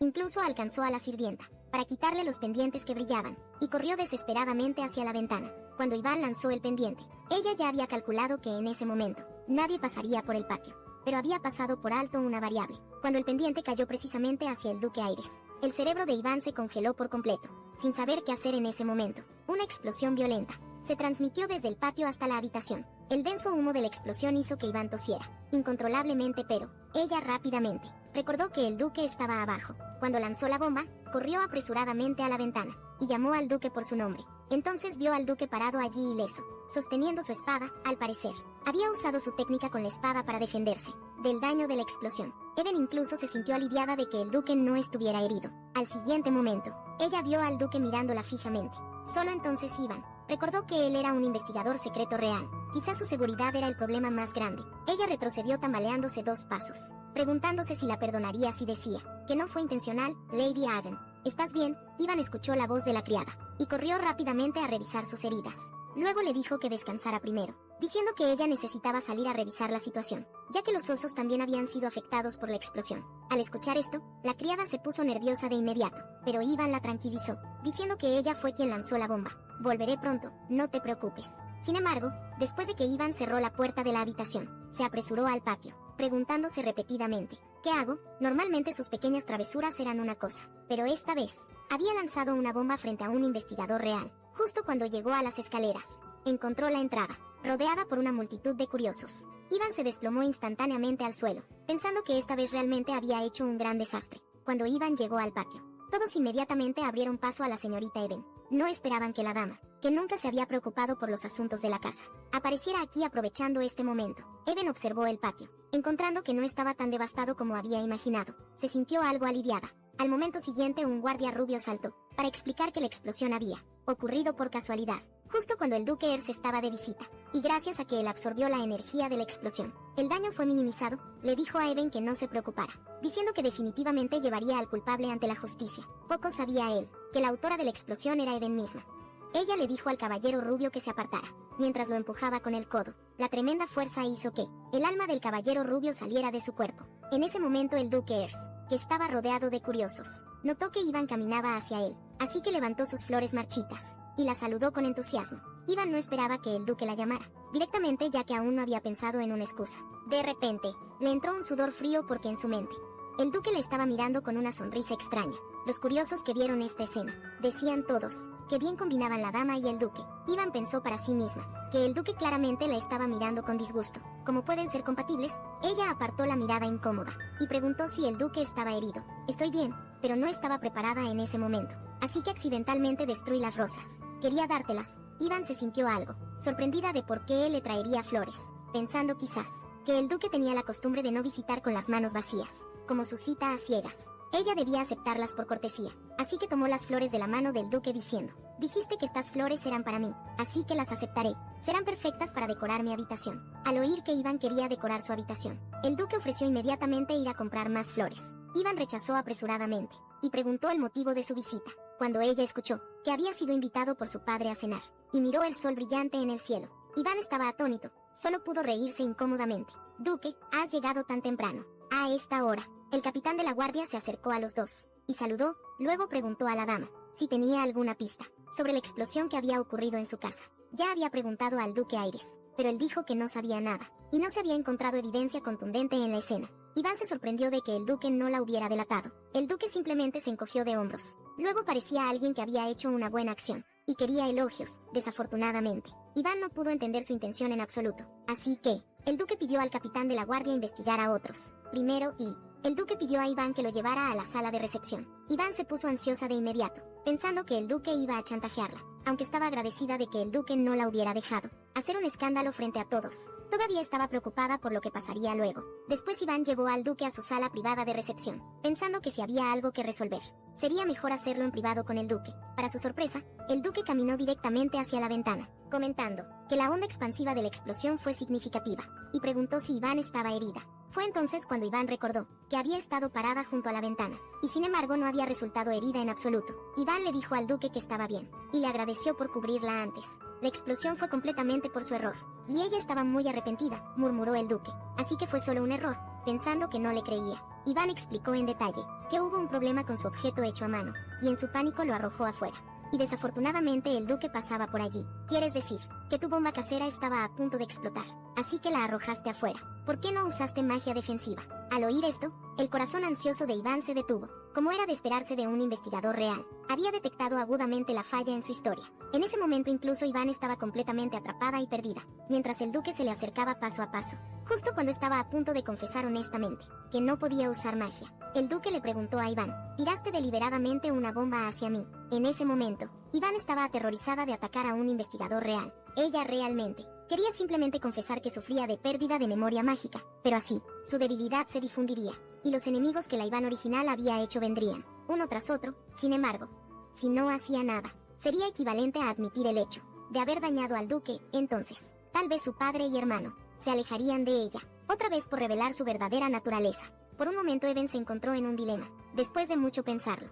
Incluso alcanzó a la sirvienta para quitarle los pendientes que brillaban, y corrió desesperadamente hacia la ventana. Cuando Iván lanzó el pendiente, ella ya había calculado que en ese momento nadie pasaría por el patio, pero había pasado por alto una variable. Cuando el pendiente cayó precisamente hacia el duque Aires, El cerebro de Iván se congeló por completo, sin saber qué hacer en ese momento. Una explosión violenta se transmitió desde el patio hasta la habitación. El denso humo de la explosión hizo que Iván tosiera incontrolablemente, pero ella rápidamente recordó que el duque estaba abajo. Cuando lanzó la bomba, corrió apresuradamente a la ventana y llamó al duque por su nombre. Entonces vio al duque parado allí ileso, sosteniendo su espada. Al parecer, había usado su técnica con la espada para defenderse del daño de la explosión. Evan incluso se sintió aliviada de que el duque no estuviera herido. Al siguiente momento, ella vio al duque mirándola fijamente. Solo entonces Iván recordó que él era un investigador secreto real. Quizás su seguridad era el problema más grande. Ella retrocedió tambaleándose 2 pasos, preguntándose si la perdonaría si decía que no fue intencional. Lady Aden, ¿estás bien? Iván escuchó la voz de la criada y corrió rápidamente a revisar sus heridas. Luego le dijo que descansara primero, diciendo que ella necesitaba salir a revisar la situación, ya que los osos también habían sido afectados por la explosión. Al escuchar esto, la criada se puso nerviosa de inmediato, pero Iván la tranquilizó, diciendo que ella fue quien lanzó la bomba. Volveré pronto, no te preocupes. Sin embargo, después de que Iván cerró la puerta de la habitación, se apresuró al patio, preguntándose repetidamente, ¿qué hago? Normalmente sus pequeñas travesuras eran una cosa, pero esta vez, había lanzado una bomba frente a un investigador real. Justo cuando llegó a las escaleras, encontró la entrada, rodeada por una multitud de curiosos. Iván se desplomó instantáneamente al suelo, pensando que esta vez realmente había hecho un gran desastre. Cuando Iván llegó al patio, todos inmediatamente abrieron paso a la señorita Eben. No esperaban que la dama, que nunca se había preocupado por los asuntos de la casa, apareciera aquí aprovechando este momento. Eben observó el patio, encontrando que no estaba tan devastado como había imaginado. Se sintió algo aliviada. Al momento siguiente un guardia rubio saltó, para explicar que la explosión había ocurrido por casualidad, justo cuando el duque Ers estaba de visita, y gracias a que él absorbió la energía de la explosión, el daño fue minimizado. Le dijo a Eben que no se preocupara, diciendo que definitivamente llevaría al culpable ante la justicia. Poco sabía él, que la autora de la explosión era Eben misma. Ella le dijo al caballero rubio que se apartara, mientras lo empujaba con el codo. La tremenda fuerza hizo que el alma del caballero rubio saliera de su cuerpo. En ese momento el duque Ers, que estaba rodeado de curiosos, notó que Iván caminaba hacia él, así que levantó sus flores marchitas y la saludó con entusiasmo. Iván no esperaba que el duque la llamara directamente, ya que aún no había pensado en una excusa. De repente, le entró un sudor frío porque en su mente, el duque le estaba mirando con una sonrisa extraña. Los curiosos que vieron esta escena, decían todos, que bien combinaban la dama y el duque. Iván pensó para sí misma, que el duque claramente la estaba mirando con disgusto. Como pueden ser compatibles, ella apartó la mirada incómoda, y preguntó si el duque estaba herido. Estoy bien, pero no estaba preparada en ese momento, así que accidentalmente destruí las rosas. Quería dártelas. Iván se sintió algo sorprendida de por qué él le traería flores, pensando quizás, que el duque tenía la costumbre de no visitar con las manos vacías, como su cita a ciegas. Ella debía aceptarlas por cortesía, así que tomó las flores de la mano del duque diciendo, dijiste que estas flores eran para mí, así que las aceptaré, serán perfectas para decorar mi habitación. Al oír que Iván quería decorar su habitación, el duque ofreció inmediatamente ir a comprar más flores. Iván rechazó apresuradamente, y preguntó el motivo de su visita. Cuando ella escuchó que había sido invitado por su padre a cenar, y miró el sol brillante en el cielo, Iván estaba atónito, solo pudo reírse incómodamente. Duque, has llegado tan temprano. A esta hora. El capitán de la guardia se acercó a los dos y saludó. Luego preguntó a la dama si tenía alguna pista sobre la explosión que había ocurrido en su casa. Ya había preguntado al duque Aires, pero él dijo que no sabía nada y no se había encontrado evidencia contundente en la escena. Iván se sorprendió de que el duque no la hubiera delatado. El duque simplemente se encogió de hombros. Luego parecía alguien que había hecho una buena acción y quería elogios. Desafortunadamente, Iván no pudo entender su intención en absoluto. Así que el duque pidió al capitán de la guardia investigar a otros primero y el duque pidió a Iván que lo llevara a la sala de recepción. Iván se puso ansiosa de inmediato, pensando que el duque iba a chantajearla, aunque estaba agradecida de que el duque no la hubiera dejado hacer un escándalo frente a todos. Todavía estaba preocupada por lo que pasaría luego. Después Iván llevó al duque a su sala privada de recepción, pensando que si había algo que resolver, sería mejor hacerlo en privado con el duque. Para su sorpresa, el duque caminó directamente hacia la ventana, comentando que la onda expansiva de la explosión fue significativa, y preguntó si Iván estaba herida. Fue entonces cuando Iván recordó que había estado parada junto a la ventana, y sin embargo no había resultado herida en absoluto. Iván le dijo al duque que estaba bien, y le agradeció por cubrirla antes. La explosión fue completamente por su error, y ella estaba muy arrepentida, murmuró el duque. Así que fue solo un error, pensando que no le creía. Iván explicó en detalle que hubo un problema con su objeto hecho a mano, y en su pánico lo arrojó afuera. Y desafortunadamente el duque pasaba por allí. ¿Quieres decir que tu bomba casera estaba a punto de explotar, así que la arrojaste afuera. ¿Por qué no usaste magia defensiva? Al oír esto, el corazón ansioso de Iván se detuvo. Como era de esperarse de un investigador real, había detectado agudamente la falla en su historia. En ese momento incluso Iván estaba completamente atrapada y perdida, mientras el duque se le acercaba paso a paso. Justo cuando estaba a punto de confesar honestamente que no podía usar magia, el duque le preguntó a Iván: «¿Tiraste deliberadamente una bomba hacia mí?» En ese momento, Iván estaba aterrorizada de atacar a un investigador real. Ella realmente quería simplemente confesar que sufría de pérdida de memoria mágica, pero así, su debilidad se difundiría, y los enemigos que la Iván original había hecho vendrían, uno tras otro. Sin embargo, si no hacía nada, sería equivalente a admitir el hecho de haber dañado al duque. Entonces, tal vez su padre y hermano se alejarían de ella, otra vez por revelar su verdadera naturaleza. Por un momento Eben se encontró en un dilema. Después de mucho pensarlo,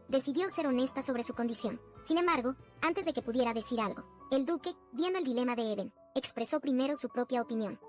decidió ser honesta sobre su condición. Sin embargo, antes de que pudiera decir algo, el duque, viendo el dilema de Eben, expresó primero su propia opinión.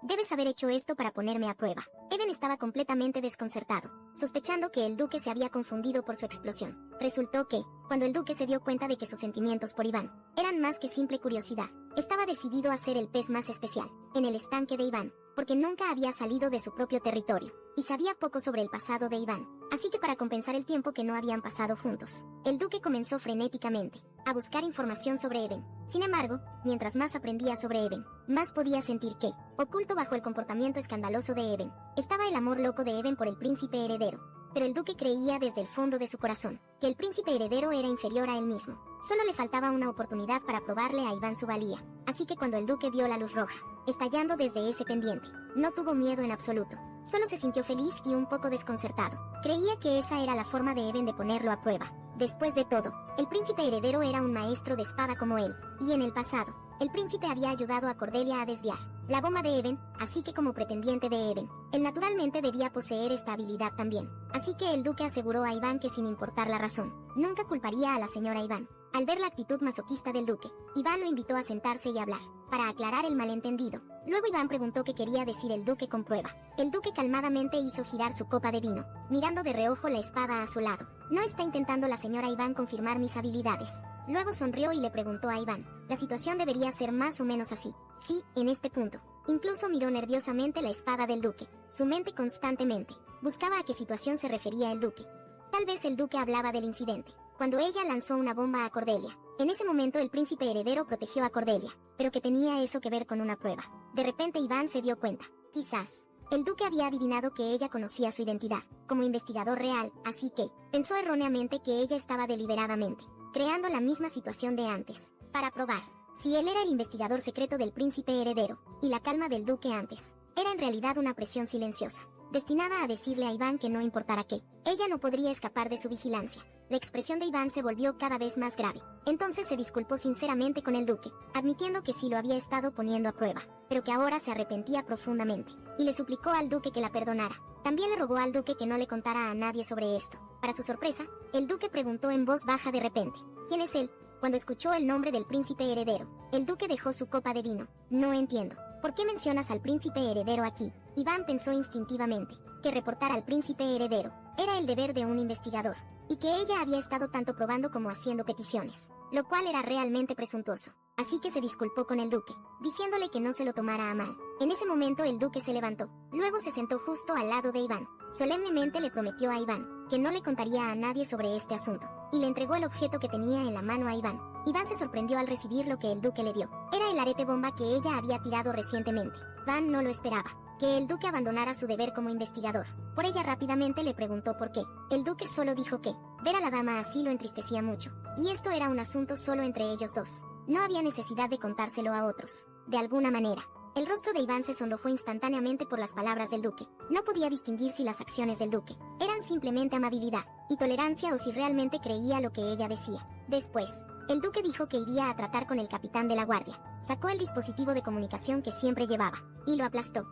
«Debes haber hecho esto para ponerme a prueba». Eben estaba completamente desconcertado, sospechando que el duque se había confundido por su explosión. Resultó que, cuando el duque se dio cuenta de que sus sentimientos por Iván eran más que simple curiosidad, estaba decidido a ser el pez más especial en el estanque de Iván, porque nunca había salido de su propio territorio, y sabía poco sobre el pasado de Iván. Así que para compensar el tiempo que no habían pasado juntos, el duque comenzó frenéticamente a buscar información sobre Eben. Sin embargo, mientras más aprendía sobre Eben, más podía sentir que, oculto bajo el comportamiento escandaloso de Eben, estaba el amor loco de Eben por el príncipe heredero. Pero el duque creía desde el fondo de su corazón que el príncipe heredero era inferior a él mismo. Solo le faltaba una oportunidad para probarle a Iván su valía. Así que cuando el duque vio la luz roja estallando desde ese pendiente, no tuvo miedo en absoluto. Solo se sintió feliz y un poco desconcertado. Creía que esa era la forma de Eben de ponerlo a prueba. Después de todo, el príncipe heredero era un maestro de espada como él, y en el pasado, el príncipe había ayudado a Cordelia a desviar la bomba de Eben, así que como pretendiente de Eben, él naturalmente debía poseer esta habilidad también. Así que el duque aseguró a Iván que sin importar la razón, nunca culparía a la señora Iván. Al ver la actitud masoquista del duque, Iván lo invitó a sentarse y hablar, para aclarar el malentendido. Luego Iván preguntó qué quería decir el duque con prueba. El duque calmadamente hizo girar su copa de vino, mirando de reojo la espada a su lado. «¿No está intentando la señora Iván confirmar mis habilidades?». Luego sonrió y le preguntó a Iván: «La situación debería ser más o menos así». Sí, en este punto. Incluso miró nerviosamente la espada del duque. Su mente constantemente buscaba a qué situación se refería el duque. Tal vez el duque hablaba del incidente cuando ella lanzó una bomba a Cordelia. En ese momento el príncipe heredero protegió a Cordelia, pero que tenía eso que ver con una prueba. De repente Iván se dio cuenta. Quizás el duque había adivinado que ella conocía su identidad como investigador real, así que pensó erróneamente que ella estaba deliberadamente creando la misma situación de antes, para probar si él era el investigador secreto del príncipe heredero, y la calma del duque antes era en realidad una presión silenciosa, destinada a decirle a Iván que no importara qué, ella no podría escapar de su vigilancia. La expresión de Iván se volvió cada vez más grave. Entonces se disculpó sinceramente con el duque, admitiendo que sí lo había estado poniendo a prueba, pero que ahora se arrepentía profundamente, y le suplicó al duque que la perdonara. También le rogó al duque que no le contara a nadie sobre esto. Para su sorpresa, el duque preguntó en voz baja de repente: «¿Quién es él?». Cuando escuchó el nombre del príncipe heredero, el duque dejó su copa de vino. «No entiendo. ¿Por qué mencionas al príncipe heredero aquí?». Iván pensó instintivamente que reportar al príncipe heredero era el deber de un investigador, y que ella había estado tanto probando como haciendo peticiones, lo cual era realmente presuntuoso. Así que se disculpó con el duque, diciéndole que no se lo tomara a mal. En ese momento el duque se levantó, luego se sentó justo al lado de Iván. Solemnemente le prometió a Iván que no le contaría a nadie sobre este asunto, y le entregó el objeto que tenía en la mano a Iván. Iván se sorprendió al recibir lo que el duque le dio. Era el arete bomba que ella había tirado recientemente. Iván no lo esperaba, que el duque abandonara su deber como investigador. Por ella rápidamente le preguntó por qué. El duque solo dijo que ver a la dama así lo entristecía mucho, y esto era un asunto solo entre ellos dos. No había necesidad de contárselo a otros. De alguna manera, el rostro de Iván se sonrojó instantáneamente por las palabras del duque. No podía distinguir si las acciones del duque eran simplemente amabilidad y tolerancia o si realmente creía lo que ella decía. Después, el duque dijo que iría a tratar con el capitán de la guardia. Sacó el dispositivo de comunicación que siempre llevaba y lo aplastó.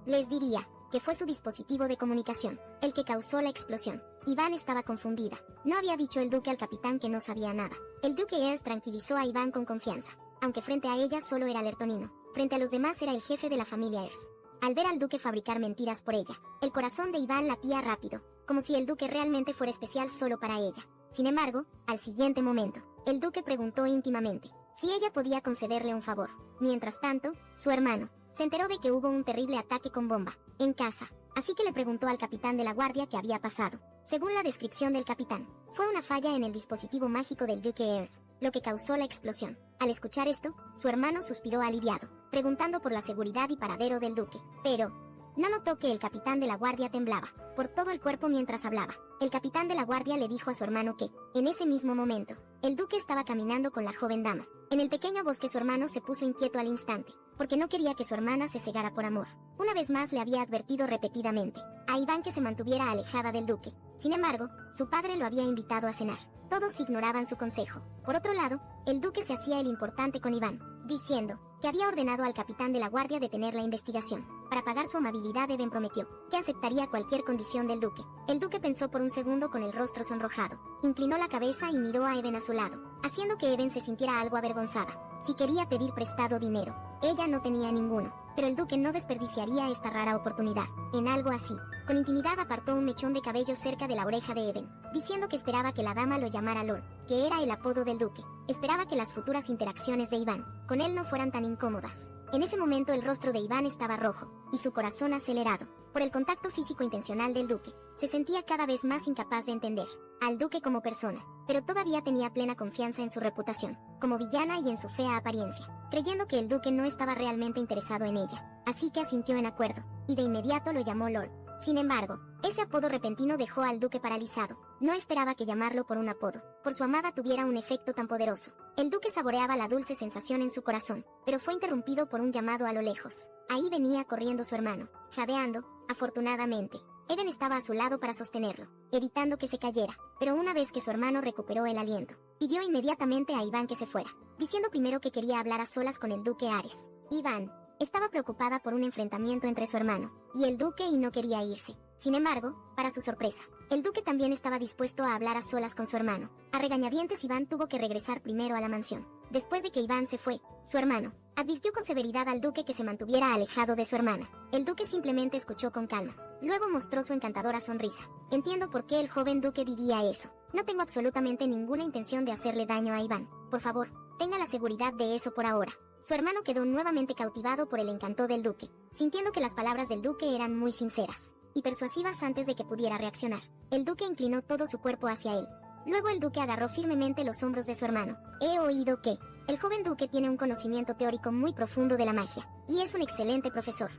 Les diría que fue su dispositivo de comunicación el que causó la explosión. Iván estaba confundida. No había dicho el duque al capitán que no sabía nada. El duque Ears tranquilizó a Iván con confianza, aunque frente a ella solo era Lertonino. Frente a los demás era el jefe de la familia Ears. Al ver al duque fabricar mentiras por ella, el corazón de Iván latía rápido, como si el duque realmente fuera especial solo para ella. Sin embargo, al siguiente momento, el duque preguntó íntimamente: si ella podía concederle un favor. Mientras tanto, su hermano se enteró de que hubo un terrible ataque con bomba en casa, así que le preguntó al capitán de la guardia qué había pasado. Según la descripción del capitán, fue una falla en el dispositivo mágico del Duque Ears, lo que causó la explosión. Al escuchar esto, su hermano suspiró aliviado, preguntando por la seguridad y paradero del duque. Pero no notó que el capitán de la guardia temblaba por todo el cuerpo mientras hablaba. El capitán de la guardia le dijo a su hermano que, en ese mismo momento, el duque estaba caminando con la joven dama. En el pequeño bosque su hermano se puso inquieto al instante, porque no quería que su hermana se cegara por amor. Una vez más le había advertido repetidamente a Iván que se mantuviera alejada del duque. Sin embargo, su padre lo había invitado a cenar. Todos ignoraban su consejo. Por otro lado, el duque se hacía el importante con Iván, diciendo que había ordenado al capitán de la guardia detener la investigación. Para pagar su amabilidad, Eben prometió que aceptaría cualquier condición del duque. El duque pensó por un segundo con el rostro sonrojado, inclinó la cabeza y miró a Eben a su lado, haciendo que Eben se sintiera algo avergonzada. Si quería pedir prestado dinero, ella no tenía ninguno, pero el duque no desperdiciaría esta rara oportunidad en algo así. Con intimidad apartó un mechón de cabello cerca de la oreja de Eben, diciendo que esperaba que la dama lo llamara Lord, que era el apodo del duque. Esperaba que las futuras interacciones de Iván con él no fueran tan incómodas. En ese momento el rostro de Iván estaba rojo, y su corazón acelerado, por el contacto físico intencional del duque. Se sentía cada vez más incapaz de entender al duque como persona, pero todavía tenía plena confianza en su reputación como villana y en su fea apariencia, creyendo que el duque no estaba realmente interesado en ella. Así que asintió en acuerdo, y de inmediato lo llamó Lord. Sin embargo, ese apodo repentino dejó al duque paralizado. No esperaba que llamarlo por un apodo por su amada tuviera un efecto tan poderoso. El duque saboreaba la dulce sensación en su corazón, pero fue interrumpido por un llamado a lo lejos. Ahí venía corriendo su hermano, jadeando. Afortunadamente, Eben estaba a su lado para sostenerlo, evitando que se cayera. Pero una vez que su hermano recuperó el aliento, pidió inmediatamente a Iván que se fuera, diciendo primero que quería hablar a solas con el duque Ares. Iván estaba preocupada por un enfrentamiento entre su hermano y el duque y no quería irse. Sin embargo, para su sorpresa, el duque también estaba dispuesto a hablar a solas con su hermano. A regañadientes Iván tuvo que regresar primero a la mansión. Después de que Iván se fue, su hermano advirtió con severidad al duque que se mantuviera alejado de su hermana. El duque simplemente escuchó con calma. Luego mostró su encantadora sonrisa. Entiendo por qué el joven duque diría eso. No tengo absolutamente ninguna intención de hacerle daño a Iván. Por favor, tenga la seguridad de eso por ahora. Su hermano quedó nuevamente cautivado por el encanto del duque, sintiendo que las palabras del duque eran muy sinceras y persuasivas antes de que pudiera reaccionar. El duque inclinó todo su cuerpo hacia él. Luego el duque agarró firmemente los hombros de su hermano. He oído que el joven duque tiene un conocimiento teórico muy profundo de la magia, y es un excelente profesor.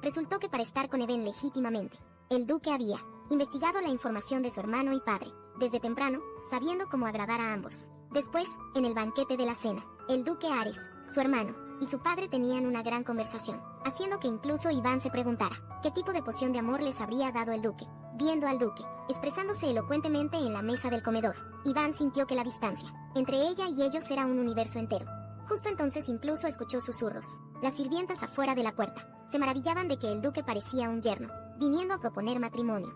Resultó que para estar con Eben legítimamente, el duque había investigado la información de su hermano y padre, desde temprano, sabiendo cómo agradar a ambos. Después, en el banquete de la cena, el duque Ares, su hermano, y su padre tenían una gran conversación, haciendo que incluso Iván se preguntara qué tipo de poción de amor les habría dado el duque. Viendo al duque expresándose elocuentemente en la mesa del comedor, Iván sintió que la distancia entre ella y ellos era un universo entero. Justo entonces incluso escuchó susurros. Las sirvientas afuera de la puerta se maravillaban de que el duque parecía un yerno, viniendo a proponer matrimonio.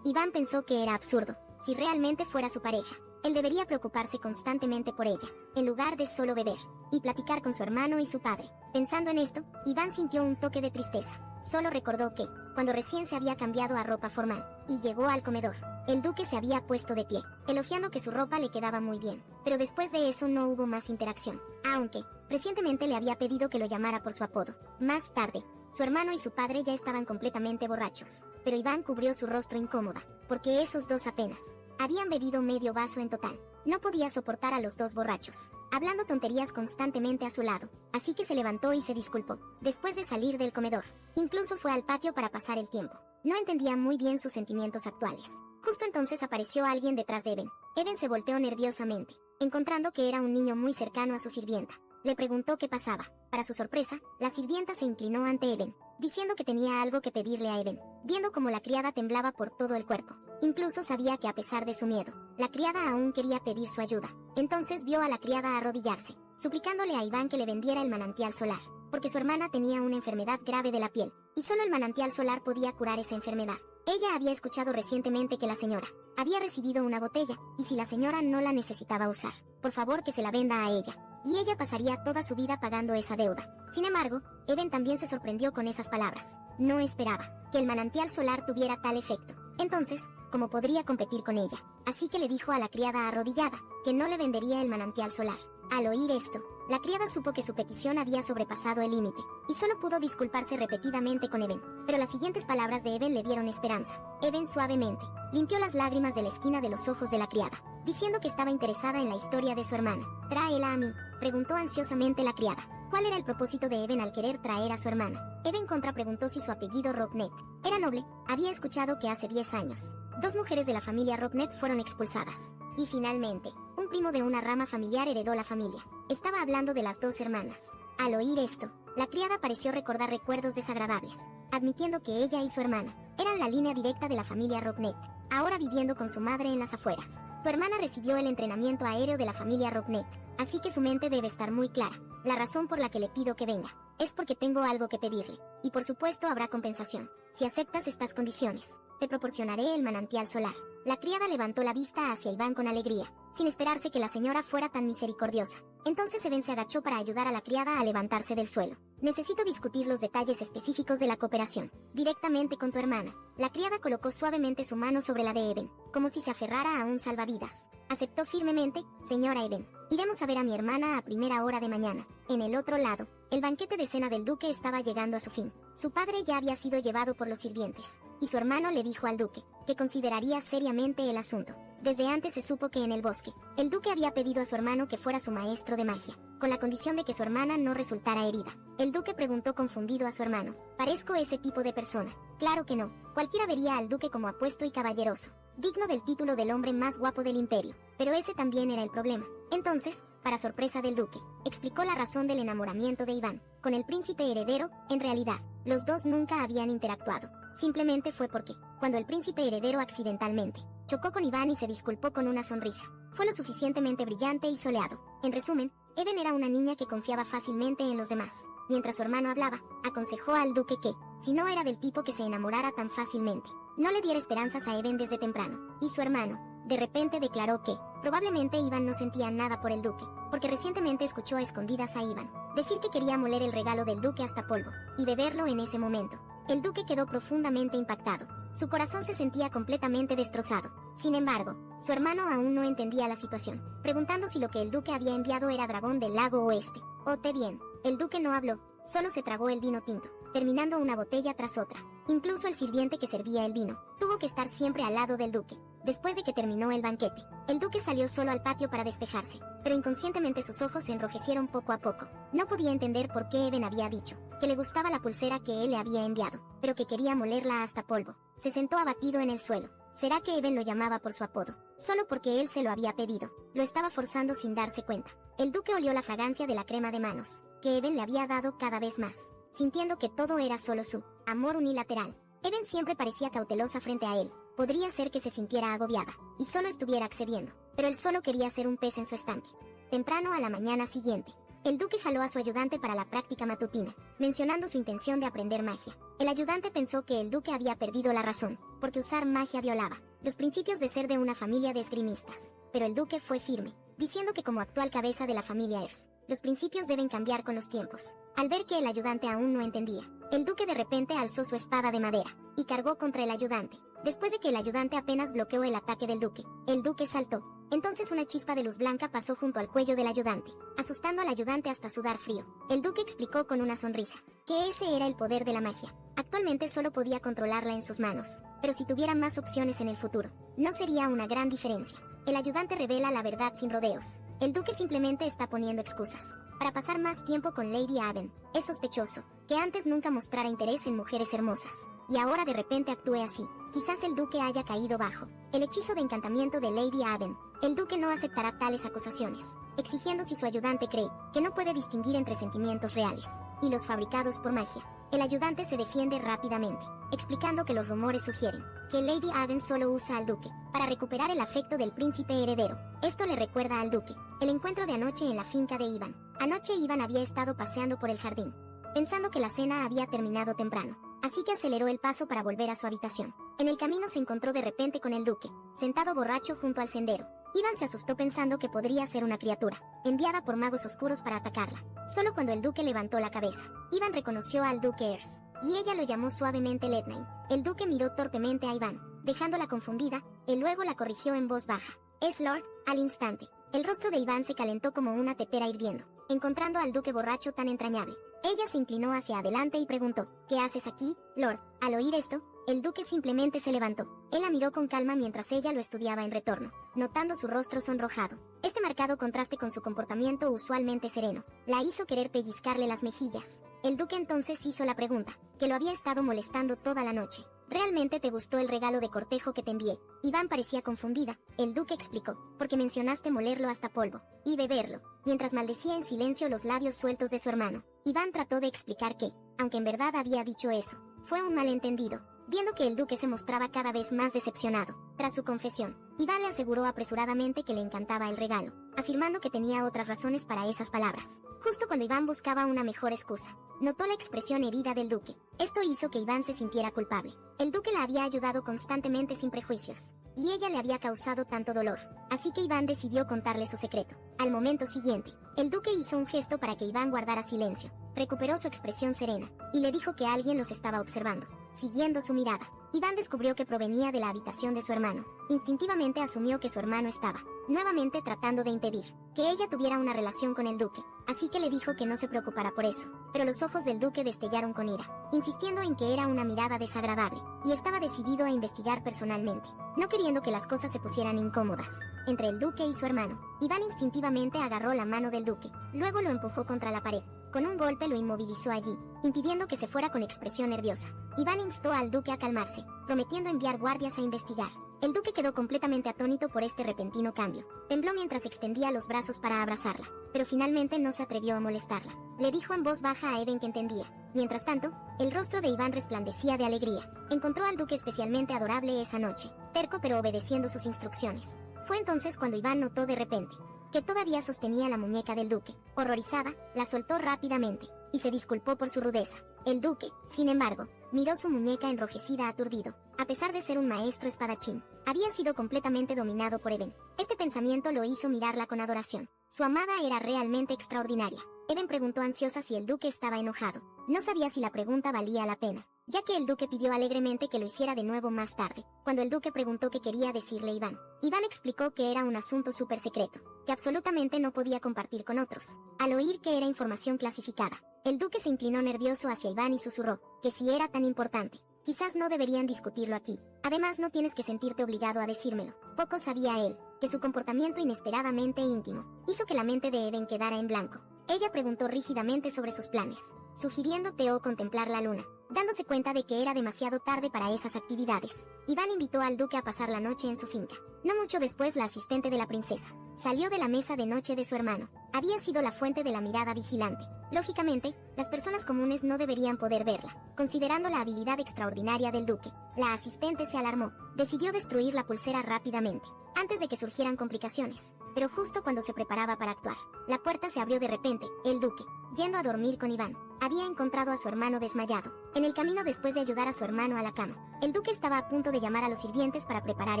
Iván pensó que era absurdo. Si realmente fuera su pareja, él debería preocuparse constantemente por ella, en lugar de solo beber y platicar con su hermano y su padre. Pensando en esto, Iván sintió un toque de tristeza. Solo recordó que, cuando recién se había cambiado a ropa formal y llegó al comedor, el duque se había puesto de pie, elogiando que su ropa le quedaba muy bien. Pero después de eso no hubo más interacción, aunque recientemente le había pedido que lo llamara por su apodo. Más tarde, su hermano y su padre ya estaban completamente borrachos, pero Iván cubrió su rostro incómoda, porque esos dos apenas habían bebido medio vaso en total. No podía soportar a los dos borrachos, hablando tonterías constantemente a su lado, así que se levantó y se disculpó, después de salir del comedor. Incluso fue al patio para pasar el tiempo. No entendía muy bien sus sentimientos actuales. Justo entonces apareció alguien detrás de Eben. Eben se volteó nerviosamente, encontrando que era un niño muy cercano a su sirvienta. Le preguntó qué pasaba. Para su sorpresa, la sirvienta se inclinó ante Eben, diciendo que tenía algo que pedirle a Eben, viendo como la criada temblaba por todo el cuerpo. Incluso sabía que a pesar de su miedo, la criada aún quería pedir su ayuda. Entonces vio a la criada arrodillarse, suplicándole a Iván que le vendiera el manantial solar, porque su hermana tenía una enfermedad grave de la piel, y solo el manantial solar podía curar esa enfermedad. Ella había escuchado recientemente que la señora había recibido una botella, y si la señora no la necesitaba usar, por favor que se la venda a ella, y ella pasaría toda su vida pagando esa deuda. Sin embargo, Eben también se sorprendió con esas palabras. No esperaba que el manantial solar tuviera tal efecto. Entonces, ¿cómo podría competir con ella? Así que le dijo a la criada arrodillada que no le vendería el manantial solar. Al oír esto, la criada supo que su petición había sobrepasado el límite, y solo pudo disculparse repetidamente con Eben. Pero las siguientes palabras de Eben le dieron esperanza. Eben suavemente limpió las lágrimas de la esquina de los ojos de la criada, diciendo que estaba interesada en la historia de su hermana. «¿Tráela a mí?», preguntó ansiosamente la criada. ¿Cuál era el propósito de Eben al querer traer a su hermana? Eben contrapreguntó si su apellido Rocknet era noble. Había escuchado que hace 10 años, 2 mujeres de la familia Rocknet fueron expulsadas. Y finalmente, un primo de una rama familiar heredó la familia. Estaba hablando de las 2 hermanas. Al oír esto, la criada pareció recordar recuerdos desagradables, admitiendo que ella y su hermana eran la línea directa de la familia Rocknet, ahora viviendo con su madre en las afueras. Tu hermana recibió el entrenamiento aéreo de la familia Rocknet, así que su mente debe estar muy clara. La razón por la que le pido que venga es porque tengo algo que pedirle, y por supuesto habrá compensación. Si aceptas estas condiciones, te proporcionaré el manantial solar. La criada levantó la vista hacia Iván con alegría, sin esperarse que la señora fuera tan misericordiosa. Entonces Eben se agachó para ayudar a la criada a levantarse del suelo. Necesito discutir los detalles específicos de la cooperación directamente con tu hermana. La criada colocó suavemente su mano sobre la de Eben, como si se aferrara a un salvavidas. Aceptó firmemente. Señora Eben, iremos a ver a mi hermana a primera hora de mañana. En el otro lado, el banquete de cena del duque estaba llegando a su fin. Su padre ya había sido llevado por los sirvientes, y su hermano le dijo al duque que consideraría seriamente el asunto. Desde antes se supo que en el bosque, el duque había pedido a su hermano que fuera su maestro de magia, con la condición de que su hermana no resultara herida. El duque preguntó confundido a su hermano: ¿parezco ese tipo de persona? Claro que no. Cualquiera vería al duque como apuesto y caballeroso, digno del título del hombre más guapo del imperio. Pero ese también era el problema. Entonces, para sorpresa del duque, explicó la razón del enamoramiento de Iván con el príncipe heredero. En realidad, los dos nunca habían interactuado. Simplemente fue porque, cuando el príncipe heredero accidentalmente chocó con Iván y se disculpó con una sonrisa, fue lo suficientemente brillante y soleado. En resumen, Eben era una niña que confiaba fácilmente en los demás. Mientras su hermano hablaba, aconsejó al duque que, si no era del tipo que se enamorara tan fácilmente, no le diera esperanzas a Eben desde temprano. Y su hermano, de repente declaró que, probablemente Iván no sentía nada por el duque, porque recientemente escuchó a escondidas a Iván decir que quería moler el regalo del duque hasta polvo, y beberlo en ese momento. El duque quedó profundamente impactado. Su corazón se sentía completamente destrozado. Sin embargo, su hermano aún no entendía la situación, preguntando si lo que el duque había enviado era dragón del lago oeste. Ote bien, el duque no habló, solo se tragó el vino tinto, terminando una botella tras otra. Incluso el sirviente que servía el vino tuvo que estar siempre al lado del duque. Después de que terminó el banquete, el duque salió solo al patio para despejarse, pero inconscientemente sus ojos se enrojecieron poco a poco. No podía entender por qué Eben había dicho que le gustaba la pulsera que él le había enviado, pero que quería molerla hasta polvo. Se sentó abatido en el suelo. ¿Será que Eben lo llamaba por su apodo? Solo porque él se lo había pedido. Lo estaba forzando sin darse cuenta. El duque olió la fragancia de la crema de manos que Eben le había dado cada vez más, sintiendo que todo era solo su amor unilateral. Eben siempre parecía cautelosa frente a él. Podría ser que se sintiera agobiada y solo estuviera accediendo, pero él solo quería ser un pez en su estanque. Temprano a la mañana siguiente, el duque jaló a su ayudante para la práctica matutina, mencionando su intención de aprender magia. El ayudante pensó que el duque había perdido la razón, porque usar magia violaba los principios de ser de una familia de esgrimistas. Pero el duque fue firme, diciendo que como actual cabeza de la familia Ers, los principios deben cambiar con los tiempos. Al ver que el ayudante aún no entendía, el duque de repente alzó su espada de madera y cargó contra el ayudante. Después de que el ayudante apenas bloqueó el ataque del duque, el duque saltó. Entonces una chispa de luz blanca pasó junto al cuello del ayudante, asustando al ayudante hasta sudar frío. El duque explicó con una sonrisa que ese era el poder de la magia. Actualmente solo podía controlarla en sus manos, pero si tuviera más opciones en el futuro, no sería una gran diferencia. El ayudante revela la verdad sin rodeos. El duque simplemente está poniendo excusas para pasar más tiempo con Lady Aven. Es sospechoso que antes nunca mostrara interés en mujeres hermosas, y ahora de repente actúe así. Quizás el duque haya caído bajo el hechizo de encantamiento de Lady Aven. El duque no aceptará tales acusaciones, exigiendo si su ayudante cree que no puede distinguir entre sentimientos reales y los fabricados por magia. El ayudante se defiende rápidamente, explicando que los rumores sugieren que Lady Aven solo usa al duque para recuperar el afecto del príncipe heredero. Esto le recuerda al duque el encuentro de anoche en la finca de Iván. Anoche Iván había estado paseando por el jardín, pensando que la cena había terminado temprano, así que aceleró el paso para volver a su habitación. En el camino se encontró de repente con el duque, sentado borracho junto al sendero. Iván se asustó pensando que podría ser una criatura enviada por magos oscuros para atacarla. Solo cuando el duque levantó la cabeza, Iván reconoció al duque Ers, y ella lo llamó suavemente Lednain. El duque miró torpemente a Iván, dejándola confundida. Él luego la corrigió en voz baja. Es Lord. Al instante, El rostro de Iván se calentó como una tetera hirviendo, encontrando al duque borracho tan entrañable. Ella se inclinó hacia adelante y preguntó, ¿qué haces aquí, Lord? Al oír esto, el duque simplemente se levantó. Él la miró con calma mientras ella lo estudiaba en retorno, notando su rostro sonrojado. Este marcado contraste con su comportamiento usualmente sereno, la hizo querer pellizcarle las mejillas. El duque entonces hizo la pregunta, que lo había estado molestando toda la noche. ¿Realmente te gustó el regalo de cortejo que te envié? Iván parecía confundida. El duque explicó, porque mencionaste molerlo hasta polvo, y beberlo, mientras maldecía en silencio los labios sueltos de su hermano. Iván trató de explicar que, aunque en verdad había dicho eso, fue un malentendido. Viendo que el duque se mostraba cada vez más decepcionado, tras su confesión, Iván le aseguró apresuradamente que le encantaba el regalo, afirmando que tenía otras razones para esas palabras. Justo cuando Iván buscaba una mejor excusa, notó la expresión herida del duque. Esto hizo que Iván se sintiera culpable. El duque la había ayudado constantemente sin prejuicios, y ella le había causado tanto dolor, así que Iván decidió contarle su secreto. Al momento siguiente, el duque hizo un gesto para que Iván guardara silencio, recuperó su expresión serena, y le dijo que alguien los estaba observando. Siguiendo su mirada, Iván descubrió que provenía de la habitación de su hermano. Instintivamente asumió que su hermano estaba, nuevamente tratando de impedir que ella tuviera una relación con el duque, así que le dijo que no se preocupara por eso. Pero los ojos del duque destellaron con ira, insistiendo en que era una mirada desagradable, y estaba decidido a investigar personalmente, no queriendo que las cosas se pusieran incómodas entre el duque y su hermano. Iván instintivamente agarró la mano del duque, luego lo empujó contra la pared. Con un golpe lo inmovilizó allí, impidiendo que se fuera con expresión nerviosa. Iván instó al duque a calmarse, prometiendo enviar guardias a investigar. El duque quedó completamente atónito por este repentino cambio. Tembló mientras extendía los brazos para abrazarla, pero finalmente no se atrevió a molestarla. Le dijo en voz baja a Eben que entendía. Mientras tanto, el rostro de Iván resplandecía de alegría. Encontró al duque especialmente adorable esa noche, terco pero obedeciendo sus instrucciones. Fue entonces cuando Iván notó de repente que todavía sostenía la muñeca del duque. Horrorizada, la soltó rápidamente, y se disculpó por su rudeza. El duque, sin embargo, miró su muñeca enrojecida aturdido. A pesar de ser un maestro espadachín, había sido completamente dominado por Eben. Este pensamiento lo hizo mirarla con adoración. Su amada era realmente extraordinaria. Eben preguntó ansiosa si el duque estaba enojado. No sabía si la pregunta valía la pena, ya que el duque pidió alegremente que lo hiciera de nuevo más tarde. Cuando el duque preguntó qué quería decirle Iván, Iván explicó que era un asunto súper secreto, que absolutamente no podía compartir con otros. Al oír que era información clasificada, el duque se inclinó nervioso hacia Iván y susurró, que si era tan importante, quizás no deberían discutirlo aquí. Además, no tienes que sentirte obligado a decírmelo. Poco sabía él, que su comportamiento inesperadamente íntimo hizo que la mente de Eben quedara en blanco. Ella preguntó rígidamente sobre sus planes, sugiriendo Theo contemplar la luna, dándose cuenta de que era demasiado tarde para esas actividades. Iván invitó al duque a pasar la noche en su finca. No mucho después, la asistente de la princesa salió de la mesa de noche de su hermano. Había sido la fuente de la mirada vigilante. Lógicamente, las personas comunes no deberían poder verla, considerando la habilidad extraordinaria del duque. La asistente se alarmó, decidió destruir la pulsera rápidamente, antes de que surgieran complicaciones. Pero justo cuando se preparaba para actuar, la puerta se abrió de repente. El duque, yendo a dormir con Iván, había encontrado a su hermano desmayado. En el camino después de ayudar a su hermano a la cama, el duque estaba a punto de llamar a los sirvientes para preparar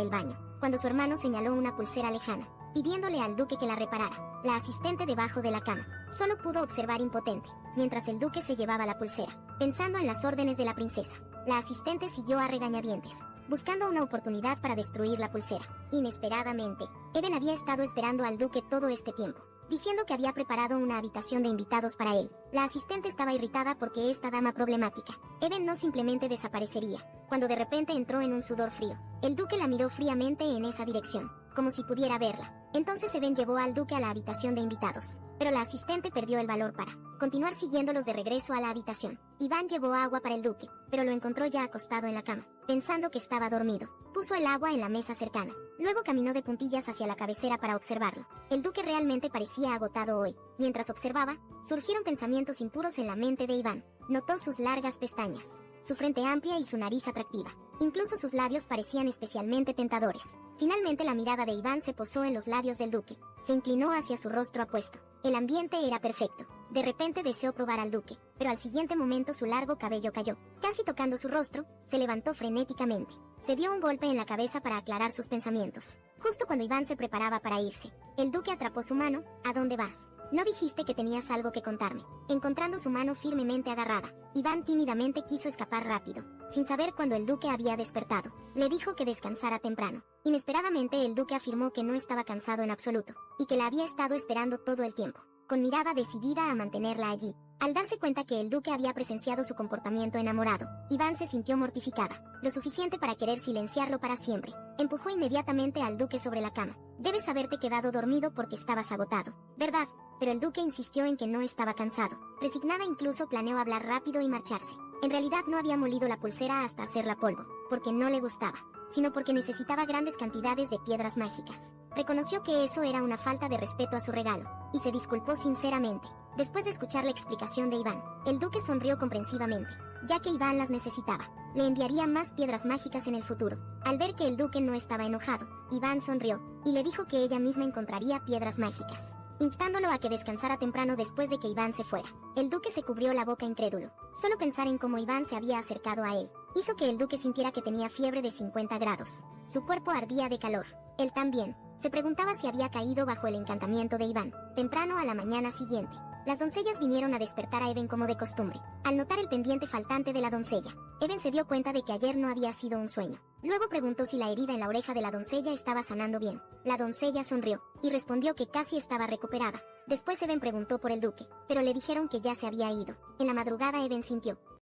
el baño, cuando su hermano señaló una pulsera lejana, pidiéndole al duque que la reparara. La asistente debajo de la cama solo pudo observar impotente, mientras el duque se llevaba la pulsera, pensando en las órdenes de la princesa. La asistente siguió a regañadientes, buscando una oportunidad para destruir la pulsera. Inesperadamente, Eben había estado esperando al duque todo este tiempo, diciendo que había preparado una habitación de invitados para él. La asistente estaba irritada porque esta dama problemática, Eben, no simplemente desaparecería, cuando de repente entró en un sudor frío. El duque la miró fríamente en esa dirección, como si pudiera verla. Entonces Eben llevó al duque a la habitación de invitados, pero la asistente perdió el valor para continuar siguiéndolos de regreso a la habitación. Iván llevó agua para el duque, pero lo encontró ya acostado en la cama, pensando que estaba dormido. Puso el agua en la mesa cercana, luego caminó de puntillas hacia la cabecera para observarlo. El duque realmente parecía agotado hoy. Mientras observaba, surgieron pensamientos impuros en la mente de Iván. Notó sus largas pestañas, su frente amplia y su nariz atractiva. Incluso sus labios parecían especialmente tentadores. Finalmente la mirada de Iván se posó en los labios del duque. Se inclinó hacia su rostro apuesto. El ambiente era perfecto. De repente deseó probar al duque, pero al siguiente momento su largo cabello cayó. Casi tocando su rostro, se levantó frenéticamente. Se dio un golpe en la cabeza para aclarar sus pensamientos. Justo cuando Iván se preparaba para irse, el duque atrapó su mano. ¿A dónde vas? No dijiste que tenías algo que contarme. Encontrando su mano firmemente agarrada, Iván tímidamente quiso escapar rápido, sin saber cuándo el duque había despertado. Le dijo que descansara temprano. Inesperadamente el duque afirmó que no estaba cansado en absoluto, y que la había estado esperando todo el tiempo, con mirada decidida a mantenerla allí. Al darse cuenta que el duque había presenciado su comportamiento enamorado, Iván se sintió mortificada, lo suficiente para querer silenciarlo para siempre. Empujó inmediatamente al duque sobre la cama. Debes haberte quedado dormido porque estabas agotado, ¿verdad? Pero el duque insistió en que no estaba cansado. Resignada incluso planeó hablar rápido y marcharse. En realidad no había molido la pulsera hasta hacerla polvo, porque no le gustaba, sino porque necesitaba grandes cantidades de piedras mágicas. Reconoció que eso era una falta de respeto a su regalo, y se disculpó sinceramente. Después de escuchar la explicación de Iván, el duque sonrió comprensivamente, ya que Iván las necesitaba. Le enviaría más piedras mágicas en el futuro. Al ver que el duque no estaba enojado, Iván sonrió, y le dijo que ella misma encontraría piedras mágicas, instándolo a que descansara temprano después de que Iván se fuera. El duque se cubrió la boca incrédulo. Solo pensar en cómo Iván se había acercado a él hizo que el duque sintiera que tenía fiebre de 50 grados. Su cuerpo ardía de calor. Él también. Se preguntaba si había caído bajo el encantamiento de Iván. Temprano a la mañana siguiente, las doncellas vinieron a despertar a Even como de costumbre. Al notar el pendiente faltante de la doncella, Even se dio cuenta de que ayer no había sido un sueño. Luego preguntó si la herida en la oreja de la doncella estaba sanando bien. La doncella sonrió, y respondió que casi estaba recuperada. Después Even preguntó por el duque, pero le dijeron que ya se había ido. En la madrugada Even sintió